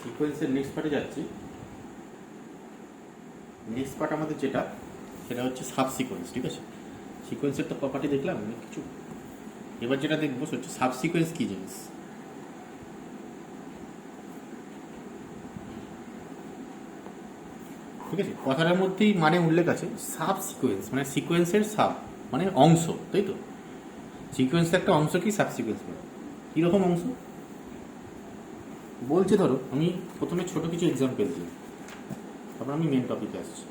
সিকোয়েন্সের নেক্সট পার্টে যাচ্ছি। নেক্সট পার্ট আমাদের যেটা সেটা হচ্ছে সাব সিকোয়েন্স। ঠিক আছে, সিকোয়েন্সের তো প্রপার্টি দেখলাম অনেক কিছু। এবার যেটা দেখবো সেটা হচ্ছে সাব সিকোয়েন্স কী জিনিস। ঠিক আছে, কথাটার মধ্যেই মানে উল্লেখ আছে সাব সিকোয়েন্স, মানে সিকোয়েন্সের সাব মানে অংশ, তাই তো? সিকোয়েন্সের একটা অংশ কি সাব সিকোয়েন্স বলে। কীরকম অংশ বলছে, ধরো আমি প্রথমে ছোট কিছু এক্সাম্পল দিই, তারপর আমি মেন টপিকে আসছি।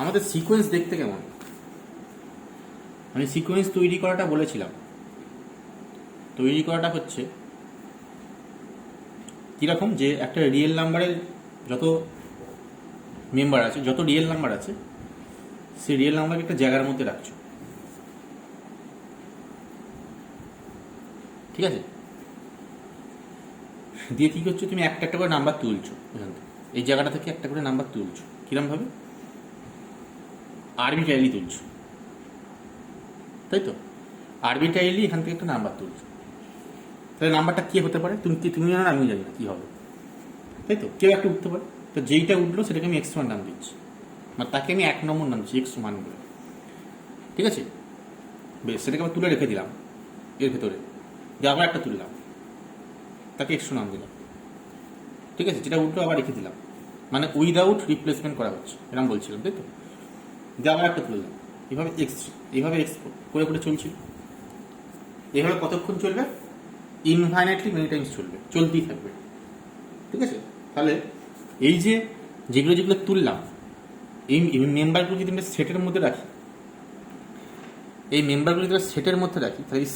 আমাদের সিকোয়েন্স দেখতে কেমন, আমি সিকোয়েন্স তৈরি করাটা বলেছিলাম। তৈরি করাটা হচ্ছে কীরকম, যে একটা রিয়েল নাম্বারের যত মেম্বার আছে, যত রিয়েল নাম্বার আছে, সেই রিয়েল নাম্বারকে একটা জায়গার মধ্যে রাখছো। ঠিক আছে, দিয়ে কী করছো, তুমি একটা একটা করে নাম্বার তুলছো এখান থেকে, এই জায়গাটা থেকে একটা করে নাম্বার তুলছো। কিরমভাবে? আরবিট্রারিলি তুলছো, তাই তো? আরবিট্রারিলি এখান থেকে একটা নাম্বার তুলছো। তাহলে নাম্বারটা কী হতে পারে, তুমি জানো না, আমি জানি না কী হবে, তাই তো? কেউ একটা উঠতে পারে, তো যেইটা উঠলো সেটাকে আমি এক্স ওয়ান নাম দিচ্ছি, মানে তাকে আমি 1 নম্বর নাম দিচ্ছি, এক্স ওয়ান বলে। ঠিক আছে, বেশ, সেটাকে আবার তুলে রেখে দিলাম এর ভেতরে, দিয়ে আবার একটা তুললাম, তাকে এক্স নাম দিলাম। ঠিক আছে, যেটা উল্টো আবার রেখে দিলাম, মানে উইদাউট রিপ্লেসমেন্ট করা হচ্ছে, এরকম বলছিলাম, তাই তো? দিয়ে আবার একটা তুললাম, এইভাবে এক্স করে করে চলছিল। এইভাবে কতক্ষণ চলবে? ইনফাইনাইটলি মেনি টাইমস চলবে, চলতেই থাকবে। ঠিক আছে, তাহলে এই যে যেগুলো যেগুলো তুললাম, এই মেম্বারগুলো যদি আমরা সেটের মধ্যে রাখি, এই মেম্বারগুলো যদি সেটের মধ্যে রাখি, তাহলে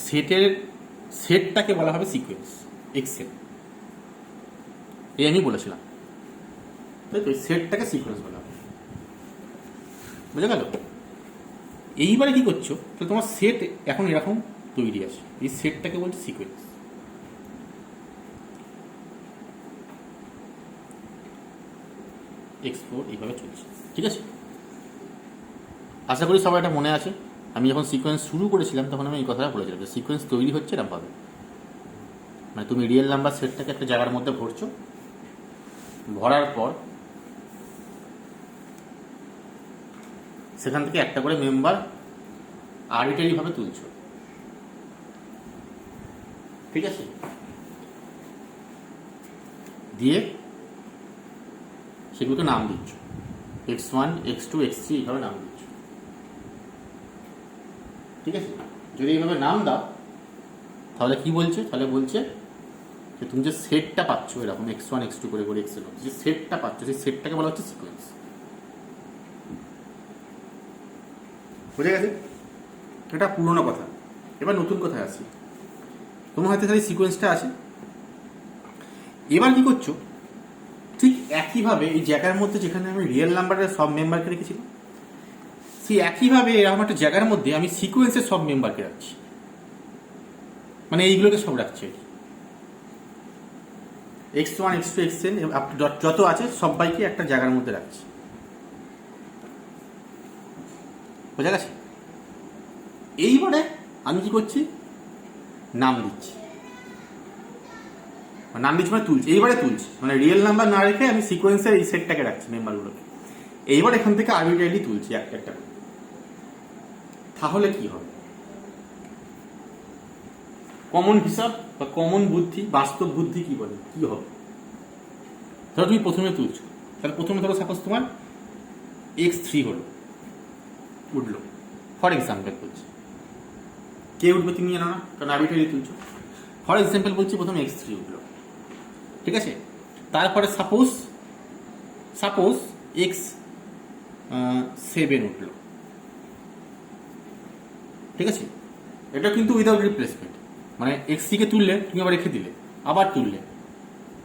সেটটাকে বলা হবে সিকোয়েন্স, এক্সেল। এই আমি বলেছিলাম, তাই তো? সেটটাকে সিকোয়েন্স বলা হবে, বুঝে গেল? এইবারে কি করছো, তো তোমার সেট এখন এরকম তৈরি আছে, এই সেটটাকে বলছে সিকোয়েন্স। এক্সপোর্ট এইভাবে চলছে। ঠিক আছে, আশা করি সবাই এটা মনে আছে। আমি যখন সিকোয়েন্স শুরু করেছিলাম তখন আমি এই কথাটা বলেছিলাম যে সিকোয়েন্স তৈরি হচ্ছে এরকমভাবে, মানে তুমি রিয়েল নাম্বার সেটটাকে একটা জায়গার মধ্যে ভরছো, ভরার পর সেখান থেকে একটা করে মেম্বার আরবিট্রারিভাবে তুলছো। ঠিক আছে, দিয়ে সেগুলোকে নাম দিচ্ছ, x one, x two, x three, এইভাবে নাম দিচ্ছ। ঠিক আছে, যদি এইভাবে নাম দাও তাহলে কি বলছে, তাহলে বলছে যে তুমি যে সেটটা পাচ্ছ এরকম এক্স ওয়ান, এক্স টু করে করে এক্স এর, যে সেটটা পাচ্ছ সেই সেটটাকে বলা হচ্ছে সিকোয়েন্স। বুঝে গেছে? এটা পুরোনো কথা। এবার নতুন কথায় আসি। তোমার হাতে খালি সিকোয়েন্সটা আছে, এবার কি করছো, ঠিক একইভাবে এই জায়গার মধ্যে যেখানে আমি রিয়েল নাম্বারের সব মেম্বারকে রেখেছিলাম, সেই একইভাবে এরকম একটা জায়গার মধ্যে আমি সিকোয়েন্সের সব মেম্বারকে রাখছি, মানে এইগুলোকে সব রাখছি। X one, x two, x n যত আছে সবাইকে একটা জায়গার মধ্যে রাখছি। বোঝা গেছে? এইবারে আমি কি করছি, নাম দিচ্ছি, নাম দিচ্ছি মানে তুলছি, এইবারে তুলছি, মানে রিয়েল নাম্বার না রেখে আমি সিকোয়েন্সের এই সেটটাকে রাখছি, মেম্বারগুলোকে। এইবার এখান থেকে আরবিট্রারিলি তুলছি একটা একটা করে। তাহলে কি হবে, কমন হিসাব বা কমন বুদ্ধি, বাস্তব বুদ্ধি কি বলে, কি হবে? ধরো তুমি প্রথমে তুলছো, তাহলে প্রথমে ধরো সাপোজ তোমার এক্স থ্রি হলো, উঠলো, ফর এক্সাম্পল বলছি। কে উঠবে তুমি জানো না, কারণ আরবিট্রারিলি তুলছো। ফর এক্সাম্পল বলছি, প্রথমে এক্স থ্রি উঠলো। ঠিক আছে, তারপরে সাপোজ এক্স সেভেন উঠলো। ঠিক আছে, এটা কিন্তু উইদাউট রিপ্লেসমেন্ট, মানে এক্স সিকে তুললে তুমি আবার রেখে দিলে, আবার তুললে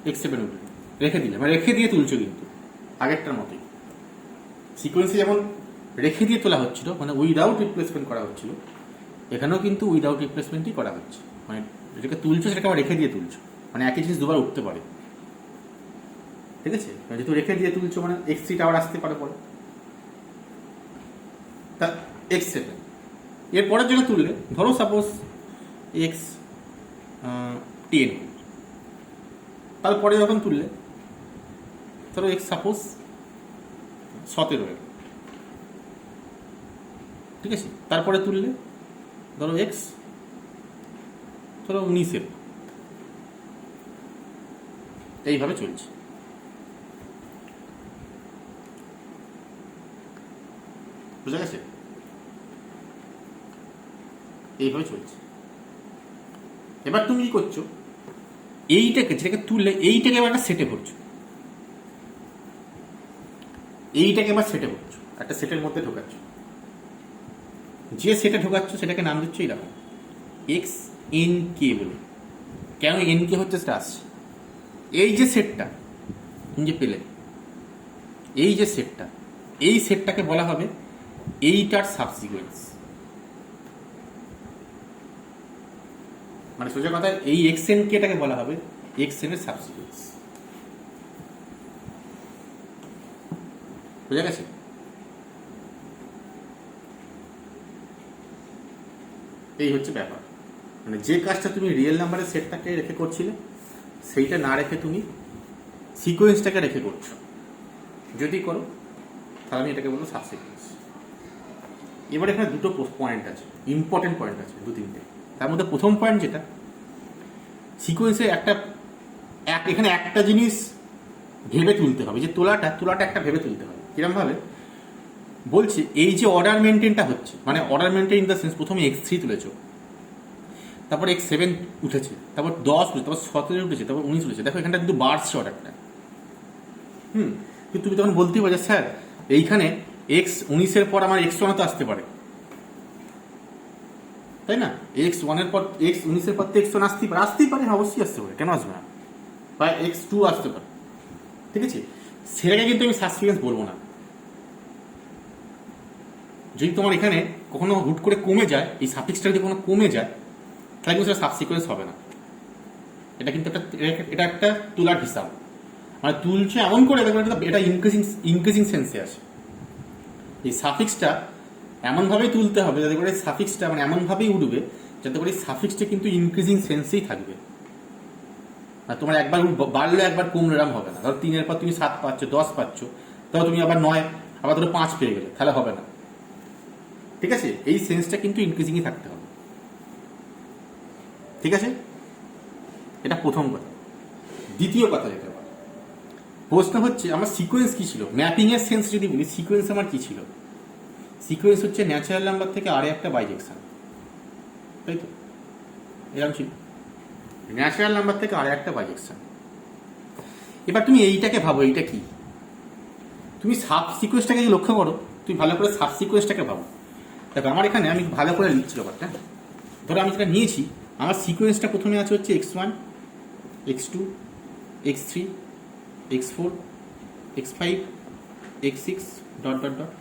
এক্স সেভেন উঠলো, রেখে দিলে, মানে রেখে দিয়ে তুলছো, কিন্তু আগেরটার মতোই সিকোয়েন্সে যেমন রেখে দিয়ে তোলা হচ্ছিল, মানে উইদাউট রিপ্লেসমেন্ট করা হচ্ছিল, এখানেও কিন্তু উইদাউট রিপ্লেসমেন্টই করা হচ্ছে, মানে যেটাকে তুলছো সেটাকে আবার রেখে দিয়ে তুলছো, মানে একই জিনিস দুবার উঠতে পারে। ঠিক আছে, যেহেতু রেখে দিয়ে তুলছো মানে এক্স থ্রিটা আবার আসতে পারে পরে, তা এক্স সেভেন এরপরের যেটা তুললে, ধরো সাপোজ এক্স 10, তারপরে যখন তুললে ধরো এক্স সাপোজ 17 এলো, ঠিক আছে, তারপরে তুললে ধরো এক্স ধরো 19 এলো, এইভাবে চলছে। বুঝা গেছে? এইভাবে চলছে। এবার তুমি কি করছো, এইটাকে যেটাকে তুললে এইটাকে এবার একটা সেটে ভরছো, এইটাকে এবার সেটে ভরছো, একটা সেটের মধ্যে ঢোকাচ্ছ। যে সেটে ঢোকাচ্ছ সেটাকে নাম দিচ্ছ এইরকম এক্স এন কে বলে। কেন এন কে হচ্ছে সেটা আসছে। এই যে সেটটা তুমি যে পেলে, এই যে সেটটা, এই সেটটাকে বলা হবে এইটার সাবসিকুয়েন্স। মানে সোজা কথা, এই এক্স এন কেটাকে বলা হবে এক্স এন এর সাবসিকুয়েন্স। বুঝা গেছে? এই হচ্ছে ব্যাপার। মানে যে কাজটা তুমি রিয়েল নাম্বারের সেটটাকে রেখে করছিলে, সেইটা না রেখে তুমি সিকোয়েন্সটাকে রেখে করছো। যদি করো তাহলে আমি এটাকে বলবো সাবসিকুয়েন্স। এবার এখানে দুটো পয়েন্ট আছে, ইম্পর্টেন্ট পয়েন্ট আছে 2-3টে। তার মধ্যে প্রথম পয়েন্ট যেটা, সিকোয়েন্সে এখানে একটা জিনিস ভেবে তুলতে হবে, যে তোলাটা একটা ভেবে তুলতে হবে। কিরম ভাবে বলছি, এই যে অর্ডার মেনটেনটা হচ্ছে, মানে order maintain in the sense, প্রথমে x3 তুলেছো, তারপর x7 উঠেছে, তারপর 10 উঠেছে, তারপর 17 উঠেছে, তারপর 19 উঠেছে। দেখো এখানটা কিন্তু বাড়ছে অর্ডারটা। কিন্তু তুমি তখন বলতেই পারো স্যার এইখানে x19 পর আমার x1 তো আসতে পারে, তাই না? x1 পর x19 পর তো x1 আসতেই পারে, অবশ্যই আসতে পারে, কেন আসবে না? বা x2 আসতে পারে, ঠিক আছে? সেটাকে কিন্তু আমি সাবসিকুয়েন্স বলবো না। যদি তোমার এখানে কখনো হুট করে কমে যায়, এই সাফিক্সটা যদি কখনো কমে যায়, তাহলে কিন্তু সেটা সাবসিকুয়েন্স হবে না। এটা কিন্তু এটা একটা তুলার হিসাব, মানে তুলছে এমন করে এটা ইনক্রিজিং সেন্সে আসে। এই সাফিক্সটা এমনভাবেই তুলতে হবে যাতে করে সাফিক্সটা মানে এমনভাবেই উঠবে যাতে করে সাফিক্সটা কিন্তু ইনক্রিজিং সেন্সেই থাকবে। আর তোমার একবার বাড়লে একবার কমলে এরম হবে না। ধরো 3 পর তুমি 7 পাচ্ছ, 10 পাচ্ছ, তাহলে তুমি আবার 9, আবার ধরো 5 পেয়ে গেলে, তাহলে হবে না। ঠিক আছে? এই সেন্সটা কিন্তু ইনক্রিজিংই থাকতে হবে। ঠিক আছে? এটা প্রথম কথা। দ্বিতীয় কথা যেটা প্রশ্ন হচ্ছে, আমার সিকোয়েন্স কি ছিল? ম্যাপিং এর সেন্স যদি বলি, সিকোয়েন্স আমার কি ছিল? সিকোয়েন্স হচ্ছে ন্যাচারাল নাম্বার থেকে আরে একটা বাইজেকশন, তাই তো? এরকম ছিল, ন্যাচারাল নাম্বার থেকে আরে একটা বাইজেকশন। এবার তুমি এইটাকে ভাবো, এইটা কি? তুমি সাব সিকোয়েন্সটাকে লক্ষ্য করো, তুমি ভালো করে সাব সিকোয়েন্সটাকে ভাবো। দেখো আমার এখানে আমি ভালো করে লিখছি ব্যাপারটা। ধরো আমি যেটা নিয়েছি, আমার সিকোয়েন্সটা প্রথমে আছে হচ্ছে x1, x2, x3, x4, x5, x6 dot dot dot.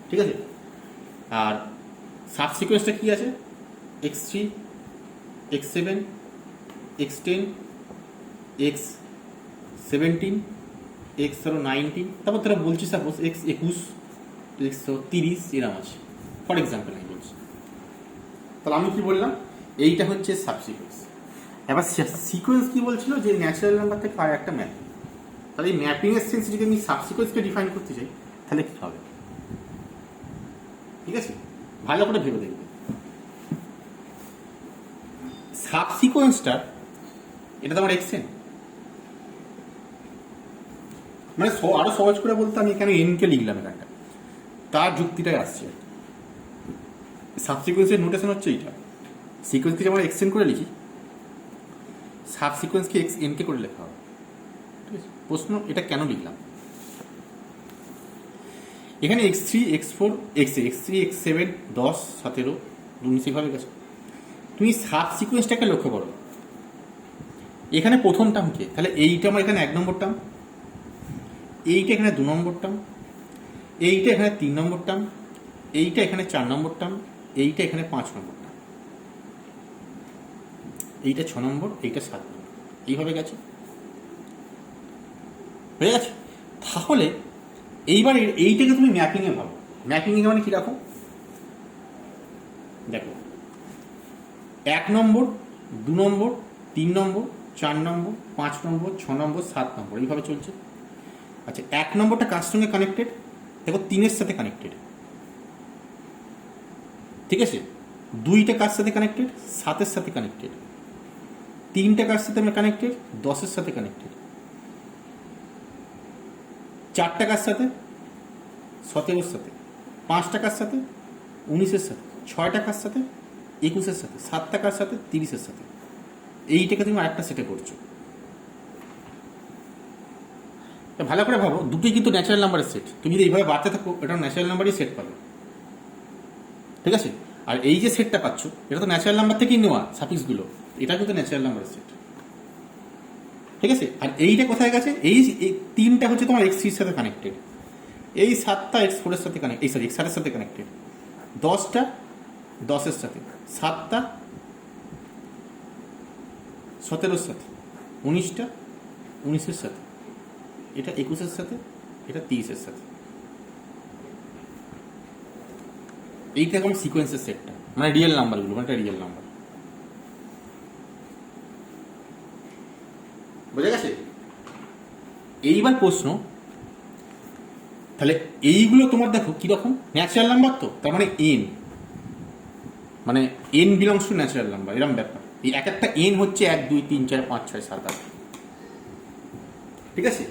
ঠিক আছে? আর সাব সিকোয়েন্সটা কি আছে? x3, x7, x10, x17, x19, তারপর তারা বলছি সাপোজ x21, x30 এরম আছে, ফর এক্সাম্পল আমি বলছি। তাহলে আমি কি বললাম? এইটা হচ্ছে সাবসিকোয়েন্স। এবার সিকোয়েন্স কি বলছিল? যে ন্যাচারাল নাম্বার থেকে আর একটা ম্যাপিং। তাহলে এই ম্যাপিং এর সেন্স যদি আমি সাবসিকোয়েন্সকে ডিফাইন করতে চাই, তাহলে কি হবে? ঠিক আছে, ভালো করে ভেবে দেখবে। সাবসিকোয়েন্সটা এটা তো আমার এক্সেন, মানে আরো সহজ করে বলতে আমি এখানে এন কে লিখলাম, এখানটা তার যুক্তিটাই আসছে। সাবসিকোয়েন্সের নোটেশন হচ্ছে এইটা, সিকোয়েন্সকে যেমন এক্সেন করে লিখি, সাবসিকোয়েন্সকে এক্স এন কে করে লেখা হবে। ঠিক আছে? প্রশ্ন এটা কেন লিখলাম? এখানে x3, x4, x3, x7, 10, 17, 19 ভাবে গেছে। তুমি সাব সিকোয়েন্সটাকে লক্ষ্য করো, এখানে প্রথম টার্ম কে? তাহলে এইটা আমার এখানে 1 নম্বর টার্ম, এইটা এখানে 2 নম্বর টার্ম, এইটা এখানে 3 নম্বর টার্ম, এইটা এখানে 4 নম্বর টার্ম, এইটা এখানে 5 নম্বর টার্ম, এইটা 6 নম্বর, এইটা 7 নম্বর, এইভাবে গেছে। হয়ে গেছে? তাহলে এইবার এইটাকে তুমি ম্যাপিংয়ে ভাবো। ম্যাপিং মানে কি রাখো, দেখো 1 নম্বর 2 নম্বর 3 নম্বর 4 নম্বর 5 নম্বর 6 নম্বর 7 নম্বর এইভাবে চলছে। আচ্ছা 1 নম্বরটা কার সঙ্গে কানেক্টেড, দেখো 3-এর সাথে কানেক্টেড, ঠিক আছে। 2টা কার সাথে কানেক্টেড, 7-এর সাথে কানেক্টেড। 3টা কার সাথে আমরা কানেক্টেড, 10-এর সাথে কানেক্টেড। 4টা কার সাথে, 17-এর সাথে। 5টা কার সাথে, 19-এর সাথে। 6টা কার সাথে, 21-এর সাথে। 7টা কার সাথে, 30-এর সাথে। এইটাকে তুমি আরেকটা সেটে করছো। ভালো করে ভাবো, দুটোই কিন্তু ন্যাচারাল নাম্বারের সেট। তুমি যদি এইভাবে বাড়তে থাকো, এটা ন্যাচারাল নাম্বারই সেট পাবে, ঠিক আছে। আর এই যে সেটটা পাচ্ছ, এটা তো ন্যাচারাল নাম্বার থেকেই নেওয়া সাফিক্সগুলো, এটা কিন্তু ন্যাচারাল নাম্বারের সেট, ঠিক আছে। আর এইটা কোথায় গেছে, এই 3টা হচ্ছে তোমার x3-এর সাথে কানেক্টেড, এই 7টা x4-এর সাথে কানেক্টেড, এই x8-এর সাথে কানেক্টেড, 10টা 10-এর সাথে, 7টা 17-এর সাথে, 19টা 19-এর সাথে, এটা 21-এর সাথে, এটা 30-এর সাথে। এইটা এখন সিকোয়েন্সের সেটটা, মানে রিয়েল নাম্বারগুলো, মানে একটা রিয়েল নাম্বার, বোঝা গেছে। এইবার প্রশ্ন, তাহলে এইগুলো তোমার দেখো কিরকম ন্যাচারাল নাম্বার, তো তার মানে এন, মানে N belongs to natural number, এরকম ব্যাপার। এই এক একটা এন হচ্ছে 1 2 3 4 5 6 7 8, ঠিক আছে।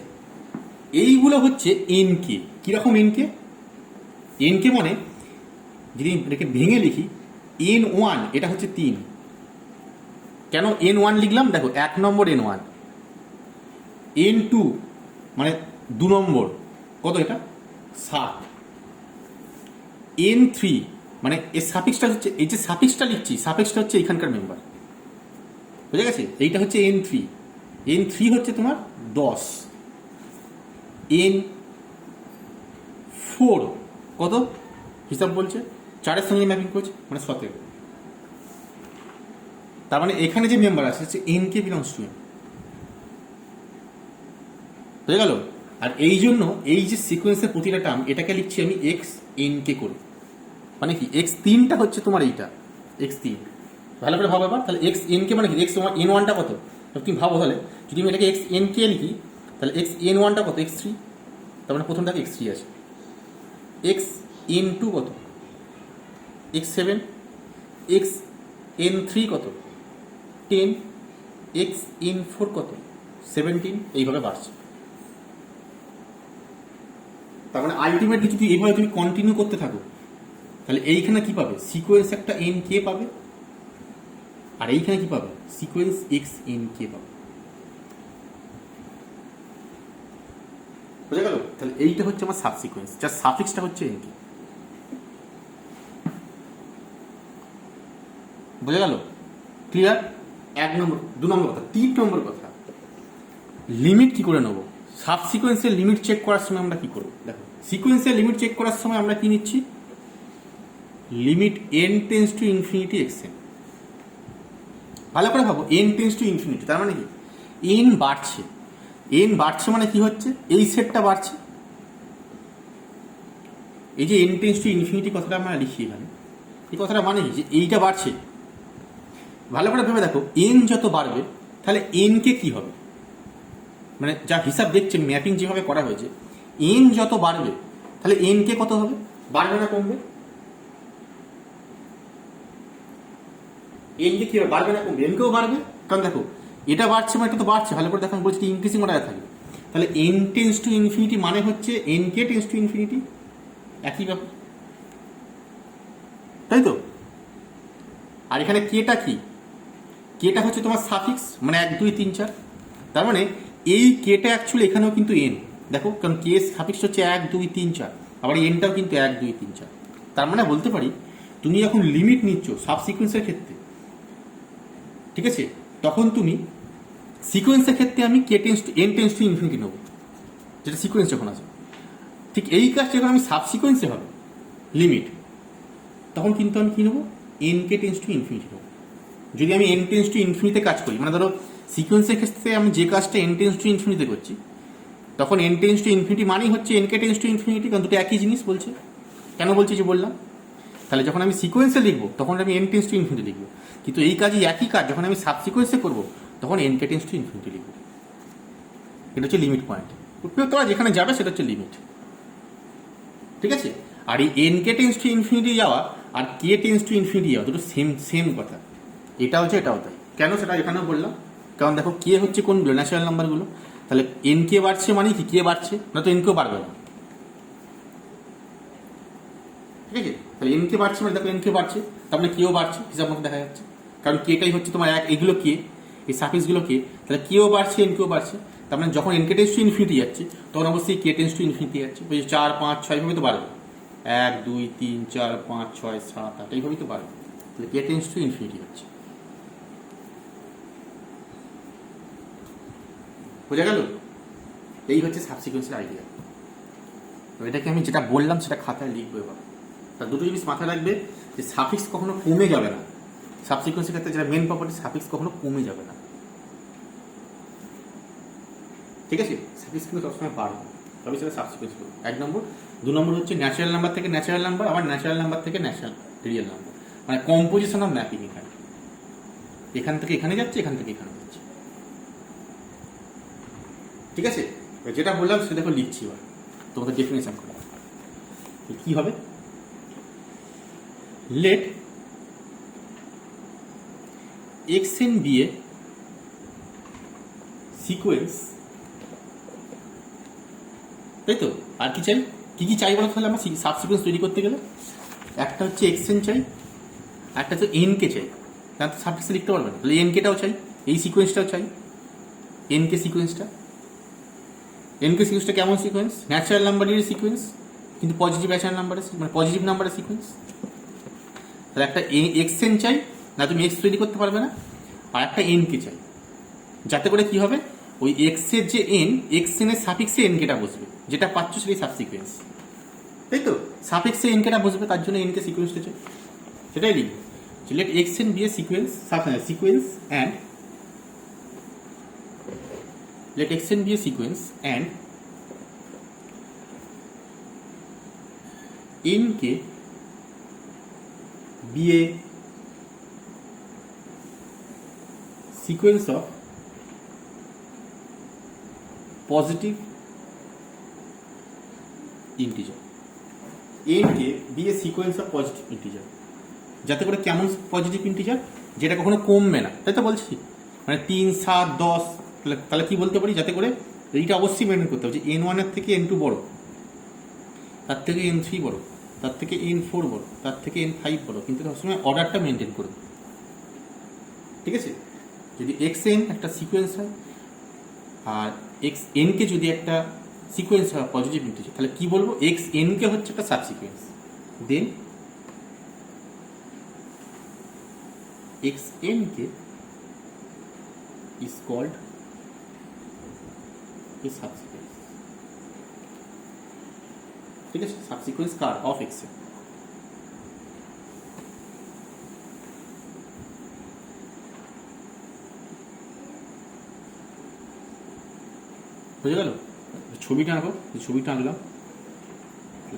এইগুলো হচ্ছে এন কে। কিরকম এন কে, এন কে মানে যদি এটাকে ভেঙে লিখি, n1 এটা হচ্ছে 3। কেন n1 লিখলাম, দেখো 1 নম্বর n1, n2 মানে 2 নম্বর, কত এটা 7, n3 মানে এর সাফিক্সটা হচ্ছে, এই যে সাফিক্সটা লিখছি, সাফিক্সটা হচ্ছে এখানকার মেম্বার, বুঝে গেছে। এইটা হচ্ছে n3, n3 হচ্ছে তোমার 10, n4 কত হিসাব বলছে, 4-এর সঙ্গে ম্যাপিং করছে, মানে 17। তার মানে এখানে যে মেম্বার আছে হচ্ছে N K belongs to N, বুঝে গেল। আর এই জন্য এই যে সিকোয়েন্সের প্রতিটা টার্ম, এটাকে লিখছি আমি এক্স এন কে করে, মানে কি x3টা হচ্ছে তোমার এইটা x3। ভালো করে ভাবো এবার, তাহলে এক্স এন কে মানে কি, এক্স n1টা কত, তুমি ভাবো, তাহলে যদি আমি এটাকে এক্স এন কে লিখি, তাহলে এক্স n1টা কত x3, তার মানে প্রথমটাকে x3 আছে, এক্স n2 কত x7, এক্স n3 কত 10, এক্স n4 কত 17, এইভাবে বাড়ছে। তার মানে আলটিমেটলি যদি এইভাবে তুমি কন্টিনিউ করতে থাকো, তাহলে এইখানে কি পাবে, সিকোয়েন্স একটা এন কে পাবে, আর এইখানে কি পাবে, সিকোয়েন্স এক্স এন কে পাবে, বুঝা গেল। তাহলে এইটা হচ্ছে আমার সাব সিকোয়েন্স, যার সাফিক্সটা হচ্ছে এন কে, বুঝা গেল, ক্লিয়ার। 1 নম্বর, 2 নম্বর কথা। 3 নম্বর কথা, লিমিট কি করে নেবো। সাব সিকোয়েন্সের লিমিট চেক করার সময় আমরা কি করবো, দেখো সিকোয়েন্সের লিমিট চেক করার সময় আমরা কি নিচ্ছি, limit n tense to infinity xn। ভালো করে ভাবো, n টেন্স টু ইনফিনিটি, তার মানে কি n বাড়ছে, n বাড়ছে মানে কি হচ্ছে, এই সেটটা বাড়ছে। এই যে n টেন্স টু ইনফিনিটি কথাটা আমরা লিখি এখানে, এই কথাটা মানে কি যে এইটা বাড়ছে। ভালো করে ভেবে দেখো, n যত বাড়বে তাহলে n কে কি হবে, মানে যা হিসাব দেখছেন, ম্যাপিং যেভাবে করা হয়েছে, n যত বাড়বে তাহলে n কে কত হবে, বাড়বে না কমবে, n কে কি হবে, বাড়বে না কমবে, n কেও বাড়বে, কারণ দেখো এটা বাড়ছে মানে এটা তো বাড়ছে। ভালো করে দেখো, আমি বলছি ইনক্রিজিং অর্ডারে থাকবে, তাহলে n টেন্স টু ইনফিনিটি মানে হচ্ছে n K tends to infinity, একই ব্যাপার, তাই তো। আর এখানে কেটা কি, কেটা হচ্ছে তোমার সাফিক্স, মানে 1 2 3 4, তার মানে এই কেটা অ্যাকচুয়ালি এখানেও কিন্তু এন, দেখো কারণ কে সাফিক্স হচ্ছে 1 2 3 4, আবার এনটাও কিন্তু 1 2 3 4। তার মানে বলতে পারি তুমি যখন লিমিট নিচ্ছ সাব সিকোয়েন্সের ক্ষেত্রে, ঠিক আছে, তখন তুমি সিকোয়েন্সের ক্ষেত্রে আমি কে tends to n tends to infinity নেবো, যেটা সিকোয়েন্স যখন আছে। ঠিক এই কাজটা যখন আমি সাব সিকোয়েন্সে হবে লিমিট, তখন কিন্তু আমি কী নেবো, N K tends to infinity নেবো। যদি আমি এন টেন্স টু ইনফিনিটিতে কাজ করি, মানে ধরো সিকোয়েন্সের ক্ষেত্রে আমি যে কাজটা এন টেন্স টু ইনফিনিটিতে করছি, তখন এন টেন্স টু ইনফিনিটি মানেই হচ্ছে N K tends to infinity, কারণ দুটো একই জিনিস বলছে। কেন বলছি যে বললাম, তাহলে যখন আমি সিকোয়েন্সে লিখবো তখন আমি n টেন্স টু ইনফিনিটি লিখবো, কিন্তু এই কাজই একই কাজ যখন আমি সাবসিকোয়েন্সে করবো তখন n K tends to infinity লিখবো। এটা হচ্ছে লিমিট পয়েন্ট। তোরা যেখানে যাবে সেটা হচ্ছে লিমিট, ঠিক আছে? আর এই n K tends to infinity যাওয়া আর কে টেন্স টু ইনফিনিটি যাওয়া দুটো সেম সেম কথা। এটা হচ্ছে এটাও তাই। কেন সেটা এখানেও বললাম, কারণ দেখো কে হচ্ছে কোনগুলো ন্যাচারাল নাম্বারগুলো, তাহলে n কে বাড়ছে মানে কি কে বাড়ছে, না তো n কেও বাড়বে না, ঠিক আছে? তাহলে n কে বাড়ছে মানে দেখো n কে বাড়ছে, তার মানে কেও বাড়ছে, হিসাব মতো দেখা যাচ্ছে, কারণ কেটাই হচ্ছে তোমার এক, এগুলো কে, এই সাফিক্সগুলো কে, তাহলে কেও বাড়ছে n কেও বাড়ছে, তার মানে যখন n K tends to infinity যাচ্ছে তখন অবশ্যই কে টেন্স টু ইনফিনিটি যাচ্ছে। ওই 4 5 6 ভাবে তো বাড়বে, 1 2 3 4 5 6 7 8 এইভাবেই তো বাড়বে, তাহলে কে টেন্স টু ইনফিনিটি হচ্ছে। বোঝা গেল? এই হচ্ছে সাবসিকুয়েন্সের আইডিয়া। তো এটাকে আমি যেটা বললাম সেটা খাতায় লিখবো এবার। তার দুটো জিনিস মাথায় রাখবে, যে সাফিক্স কখনো কমে যাবে না। সাবসিকুয়েন্সের ক্ষেত্রে যেটা মেন প্রপার্টি, সাফিক্স কখনো কমে যাবে না, ঠিক আছে? সাফিক্স কিন্তু সবসময় বাড়বে, তবে সেটা সাবসিকুয়েন্স করবে। 1 নম্বর। 2 নম্বর হচ্ছে ন্যাচারাল নাম্বার থেকে ন্যাচারাল নাম্বার, আবার ন্যাচারাল নাম্বার থেকে ন্যাচারাল রিয়েল নাম্বার, মানে কম্পোজিশন অফ ম্যাপিং। এখানে এখান থেকে এখানে যাচ্ছে, এখান থেকে এখানে যাচ্ছে, ঠিক আছে? যেটা বললাম সেটা দেখো লিখছি এবার, তোমাদের ডেফিনেশন করে কি হবে। Let xn be a sequence, তাই তো? আর কি চাই, কি কি চাই বলো তাহলে আমরা সাবসিকুয়েন্স তৈরি করতে গেলে? একটা হচ্ছে xn চাই, একটা হচ্ছে n কে চাই, তার তো সাবফিক্সে লিখতে পারবে না, তাহলে n কেটাও চাই, এই সিকোয়েন্সটাও চাই, n কে সিকোয়েন্সটা। n কে সিকোয়েন্সটা কেমন সিকোয়েন্স? ন্যাচারাল নাম্বারের সিকোয়েন্স, কিন্তু পজিটিভ ন্যাচারাল নাম্বারের, মানে পজিটিভ নাম্বারের সিকোয়েন্স। তাহলে একটা xn চাই, না তুমি x তৈরি করতে পারবে না, আর একটা n কে চাই, যাতে করে কি হবে, ওই x এর যে n, xn এর সাফিক্সে n কেটা বসবে, যেটা পাচ্ছ সেটাই সাবসিকুয়েন্স, তাই তো? সাফিক্সে n কেটা বসবে, তার জন্য n কে সিকোয়েন্সটা চাই, সেটাই লিখবো। Let xn be a sequence, sequence and let xn be a sequence and n के be a sequence of positive integer, n के be a sequence of positive integer, যাতে করে কেমন পজিটিভ ইন্টিজার, যেটা কখনো কমবে না, তাই তো বলছি, মানে 3 7 10, তাহলে কি বলতে পারি, যাতে করে এইটা অবশ্যই মেনটেন করতে হবে যে n1 এর থেকে n2 বড়, তার থেকে n3 বড়, তার থেকে n4 বড়, তার থেকে n5 বড়, কিন্তু সবসময় অর্ডারটা মেনটেন করবে, ঠিক আছে? যদি xn একটা সিকোয়েন্স হয় আর xn কে যদি একটা সিকোয়েন্স হয় পজিটিভ ইন্টিজার, তাহলে কি বলবো, xn কে হচ্ছে একটা সাবসিকোয়েন্স, দেন xn K is called a subsequence, ঠিক আছে? সাবসিকুয়েন্স কার? অফ x এ। বুঝে গেল? ছবিটা আঁকো, ছবিটা আঁকলাম,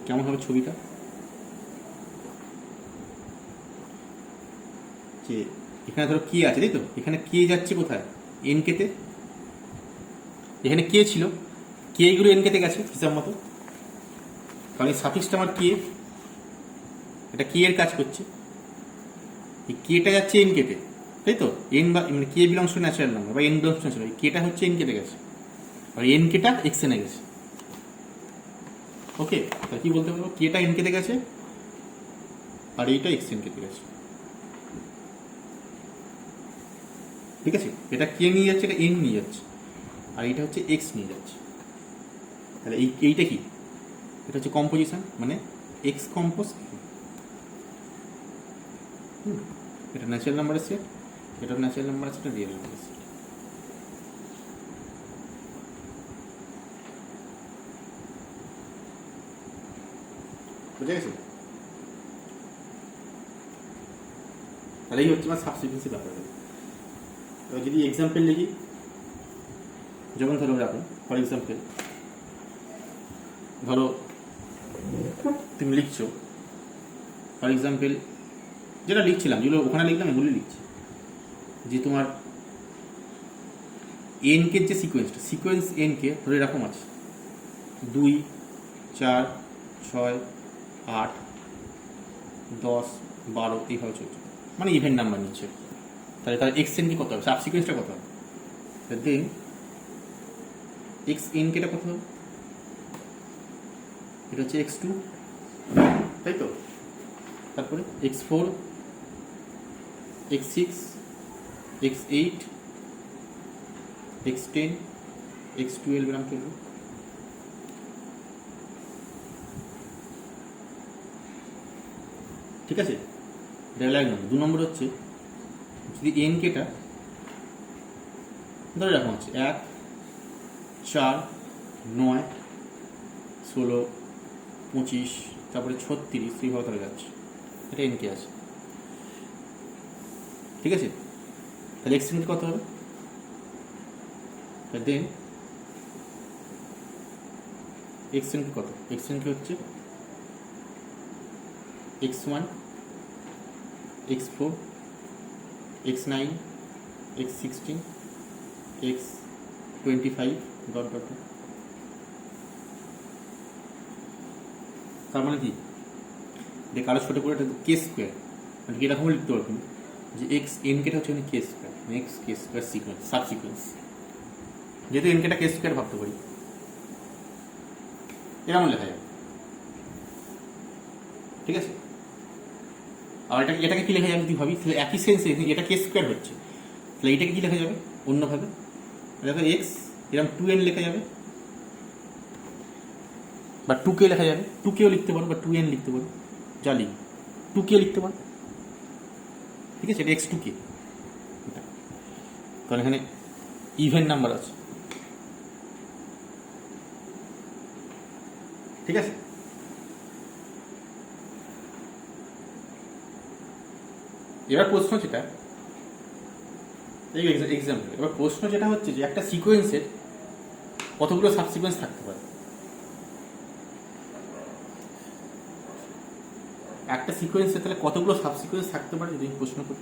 কেমন হবে ছবিটা, যে এখানে ধরো কে আছে, তাই তো? এখানে কে যাচ্ছে কোথায়, এন কেতে, এখানে কে ছিল, কে এগুলো এন কেতে গেছে হিসাব মতো, কারণ এই সাফিক্সটা আমার কে, এটা কে এর কাজ করছে, এই কেটা যাচ্ছে এন কেতে, তাই তো? এন বা মানে কে বিলংস টু ন্যাচারাল নাম্বার বা এন বিলংস টু ন্যাচারাল, কেটা হচ্ছে এন কেতে গেছে, আর এন কেটা এক্স এনে গেছে, ওকে? তাহলে কি বলতে পারবো, কেটা এন কেতে গেছে আর এইটা এক্স এন কেতে গেছে, ঠিক আছে? এটা কে নিয়ে যাচ্ছে, এটা এন নিয়ে যাচ্ছে, আর এইটা হচ্ছে এক্স নিয়ে যাচ্ছে, তাহলে এইটা কি, এটা হচ্ছে কম্পোজিশন, মানে এক্স কম্পোজ, এটা ন্যাচারাল নাম্বারের সেট, এটা ন্যাচারাল নাম্বার আছে, এটা রিয়েল নাম্বারের সেট, বুঝে গেছে? তাহলে এই হচ্ছে আমার সাবসিকুয়েন্সের ব্যাপার। এবার যদি এক্সাম্পল লিখি, যেমন ধরো রাখো, ফর এক্সাম্পল ধরো তুমি লিখছো ফর এক্সাম্পল যেটা লিখছিলাম, যেগুলো ওখানে লিখলাম এগুলো লিখছি, যে তোমার এনকে যে সিকোয়েন্স এনকে ধরে এরকম আছে 2, 4, 6, 8, 10, 12 এইভাবে চলছে, মানে ইভেন্ট নাম্বার নিচ্ছে। তাহলে তার এক্স এন কে কত হবে, সাব সিকোয়েন্সটা কত হবে, দেন এক্স এন কেটা কত হবে, এটা হচ্ছে x2, তাই তো। তারপরে x4, x6, x8, x10, x12 গ্রাম চলবে। ঠিক আছে, এটা 1 নম্বর। 2 নম্বর হচ্ছে যদি এন কেটা ধরে রাখা হচ্ছে 1, 4, 9, 16, 25, তারপরে 36 এইভাবে ধরে যাচ্ছে, এটা এনকে আছে। ঠিক আছে, তাহলে এক্স এনকে কত হবে, দেন এক্স এনকে কত, এক্স এনকে হচ্ছে x1, x4, x9, x16, x25 dot dot. তার মানে কি, এটা কারো ছোটো করে এটা কে স্কোয়ার, মানে এরকম লিখতে পারবো যে এক্স এন কেটা হচ্ছে কে স্কোয়ার, মানে এক্স কে স্কোয়ার সিকোয়েন্স সাব সিকোয়েন্স, যেহেতু এন কেটা কে স্কোয়ার ভাবতে পারি, এরকম লেখা যাবে। ঠিক আছে, আর এটাকে কি লেখা যাবে যদি ভাবি, তাহলে একই সেন্সে এটা কে স্কোয়ার হচ্ছে, তাহলে এটাকে কি লেখা যাবে অন্যভাবে, দেখো এক্স এরকম 2n লেখা যাবে, বা 2k লেখা যাবে, 2kও লিখতে পারো বা 2n লিখতে পারো, যা লিখ 2k লিখতে পারো। ঠিক আছে, এটা x2k, কারণ এখানে ইভেন্ট নাম্বার আছে। ঠিক আছে, এবার প্রশ্ন যেটা এই এক্সাম্পল, এবার প্রশ্ন যেটা হচ্ছে যে একটা সিকোয়েন্সের কতগুলো সাবসিকোয়েন্স থাকতে পারে, একটা সিকোয়েন্সে তাহলে কতগুলো সাবসিকোয়েন্স থাকতে পারে যদি প্রশ্ন করি।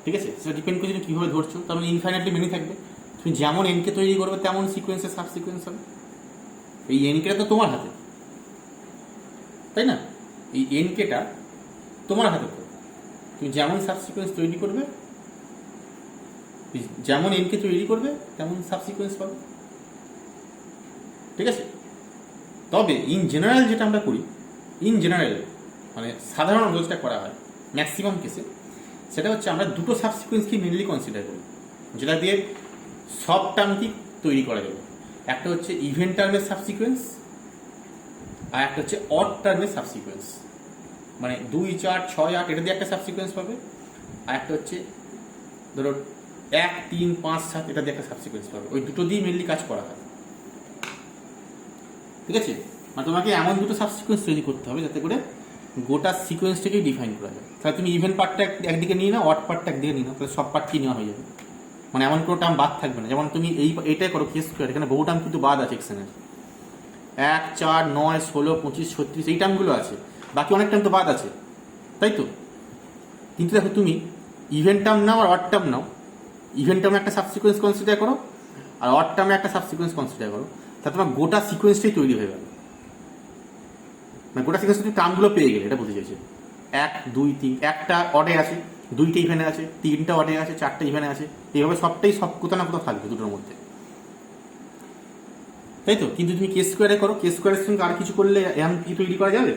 ঠিক আছে, সেটা ডিপেন্ড করছে তুমি কীভাবে ধরছো, তার মানে ইনফাইনাইটলি মেনি থাকবে, তুমি যেমন এনকে তৈরি করবে তেমন সিকোয়েন্সের সাবসিকোয়েন্স হবে। এই এনকেটা তো তোমার হাতে, তাই না, এই এনকেটা তোমার হাতে, তুমি যেমন সাবসিকোয়েন্স তৈরি করবে, যেমন এনকে তৈরি করবে তেমন সাবসিকোয়েন্স পাবে। ঠিক আছে, তবে ইন জেনারেল যেটা আমরা করি, ইন জেনারেল মানে সাধারণ যেটা করা হয় ম্যাক্সিমাম কেসে, সেটা হচ্ছে আমরা দুটো সাবসিকোয়েন্সকে মেনলি কনসিডার করি, যেটা দিয়ে সব টার্মকে তৈরি করা যাবে। একটা হচ্ছে ইভেন্ট টার্মের সাবসিকোয়েন্স, আর একটা হচ্ছে অড টার্মের সাবসিকোয়েন্স, মানে 2, 4, 6, 8 এটা দিয়ে একটা সাবসিকোয়েন্স পাবে, আর একটা হচ্ছে ধরো 1, 3, 5, 7 এটা দিয়ে একটা সাবসিকোয়েন্স পাবে। ওই দুটো দিয়ে মেনলি কাজ করা হয়। ঠিক আছে, মানে তোমাকে এমন দুটো সাবসিকোয়েন্স তৈরি করতে হবে যাতে করে গোটা সিকোয়েন্সটাকেই ডিফাইন করা যায়। তাহলে তুমি ইভেন্ট পার্টটা একদিকে নিয়ে নাও, অড পার্টটা একদিকে নিয়ে নাও, তাহলে সব পার্টকেই নেওয়া হয়ে যাবে, মানে এমন কোনো টার্ম বাদ থাকবে না। যেমন তুমি এইটাই করো কে স্কোয়ার, এখানে বহু টার্ম কিন্তু বাদ আছে এক্সেনের, 1, 4, 9, 16, 25, 36 এই টার্মগুলো আছে, বাকি অনেক টার্ম তো বাদ আছে, তাই তো। কিন্তু দেখো তুমি ইভেন্ট টার্ম নাও আর অড টার্ম নাও, ইভেন্ট টার্মে একটা সাবসিকোয়েন্স কনসিডার করো আর অড টার্মে একটা সাবসিকোয়েন্স কনসিডার করো, তাহলে তোমার গোটা সিকোয়েন্সটাই তৈরি হয়ে গেল, মানে গোটা সিকোয়েন্স তুমি টার্মগুলো পেয়ে গেলে, এটা বলতে চাইছে। 1, 2, 3 একটা অডে আছে, 2টা ইভেন্টে আছে, 3টা অডে আছে, 4টা ইভেন্টে আছে, এইভাবে সবটাই সব কোথাও না কোথাও থাকবে দুটোর মধ্যে, তাই তো। কিন্তু তুমি কে স্কোয়ারে করো, কে স্কোয়ারের সঙ্গে আর কিছু করলে এমন কি তৈরি করা যাবে,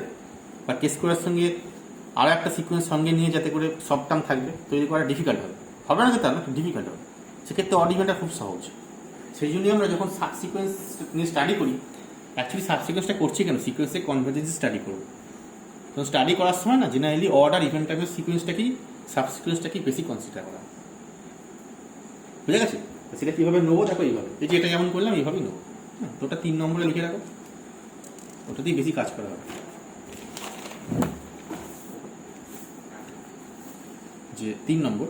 বা কে স্কোয়ারের সঙ্গে আরও একটা সিকোয়েন্স সঙ্গে নিয়ে যাতে করে সব টার্ম থাকবে, তৈরি করা ডিফিকাল্ট হবে, হবে না যে তার না, ডিফিকাল্ট হবে। সেক্ষেত্রে অড ইভেন্টটা খুব সহজ। সেই জন্যই আমরা যখন সাব সিকোয়েন্স নিয়ে স্টাডি করি, অ্যাকচুয়ালি সাব সিকোয়েন্সটা করছি কেন, সিকোয়েন্সের কনভার্জেন্স স্টাডি করবো। তো স্টাডি করার সময় না জেনারেলি অড আর ইভেন্ট টাইপের সিকোয়েন্সটাকেই সাব সিকোয়েন্সটাকেই বেশি কনসিডার করা, বুঝে গেছে। সেটা কীভাবে নেবো দেখো, এইভাবে, এই যে এটা যেমন করলাম এইভাবেই নেবো। হ্যাঁ, তো ওটা 3 নম্বরে লিখে রাখো, ওটাতেই বেশি কাজ করা হবে। যে 3 নম্বর,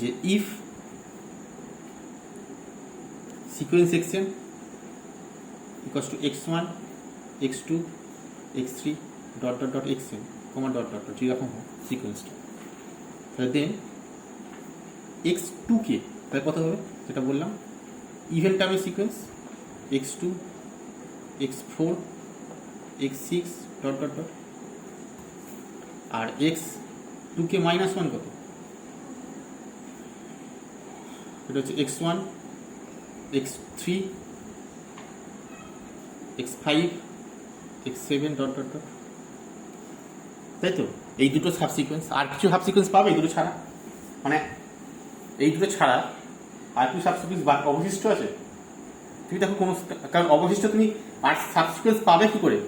যে if sequence XN equals to x1 x2 x3 dot dot dot xn comma dot dot dot এরকম হয় সিকোয়েন্সটা। তাহলে দেন x2 কে তাহলে কত হবে যেটা বললাম ইভেন টার্মের sequence x2 x4 x6 dot dot dot, আর x2 কে -1 কত, এটা হচ্ছে x1 x3 x5 x7 dot dot dot, তাই তো? এই দুটো সাবসিকোয়েন্স, আর কিছু সাবসিকোয়েন্স পাবে এই দুটো ছাড়া? মানে এই দুটো ছাড়া আর কিছু সাবসিকোয়েন্স অবশিষ্ট আছে? তুমি দেখো কোনো, কারণ অবশিষ্ট তুমি আর সাবসিকোয়েন্স পাবে কি করে?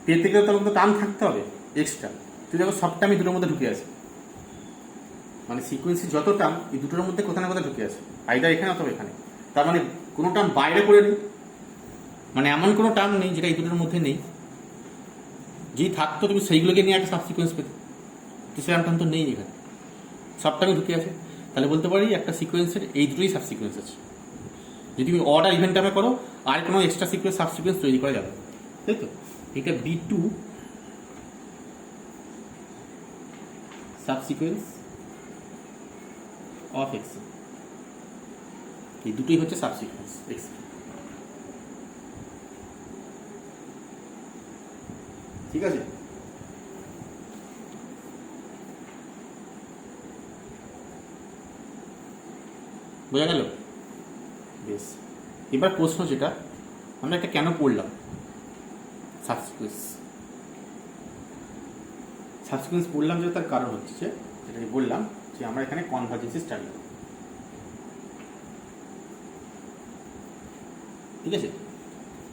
পেতে গেলে তখন তো টার্ম থাকতে হবে এক্সট্রা। তুমি দেখো সব টার্মই দুটোর মধ্যে ঢুকে আছে, মানে সিকোয়েন্সে যত টার্ম এই দুটোর মধ্যে কোথাও না কোথাও ঢুকে আছে, আইদার এখানে অথবা এখানে। তার মানে কোনো টার্ম বাইরে করে নেই, মানে এমন কোনো টার্ম নেই যেটা এই দুটোর মধ্যে নেই। যেই থাকতো তুমি সেইগুলোকে নিয়ে একটা সাবসিকোয়েন্স পেতে, তো সেরকম টার্ম তো নেই এখানে, সব টার্মই ঢুকে আছে। তাহলে বলতে পারি একটা সিকোয়েন্সের এই দুটোই সাবসিকোয়েন্স আছে। যদি তুমি অর্ডার ইভেন্ট টার্মে করো আর কোনো এক্সট্রা সিকোয়েন্স সাবসিকোয়েন্স তৈরি করা যাবে, তাই তো? এটা B2 সাবসিকোয়েন্স অফ x, এই দুটোই হচ্ছে সাবসিকোয়েন্স x। ঠিক আছে? বোঝা গেল? বেশ, এবার প্রশ্ন যেটা আমরা এটা কেন পড়লাম, সাবসিকোয়েন্স পড়লাম যে তার কারণ হচ্ছে যেটাই বললাম যে আমরা এখানে কনভার্জেন্সি স্টাডি করব। ঠিক আছে?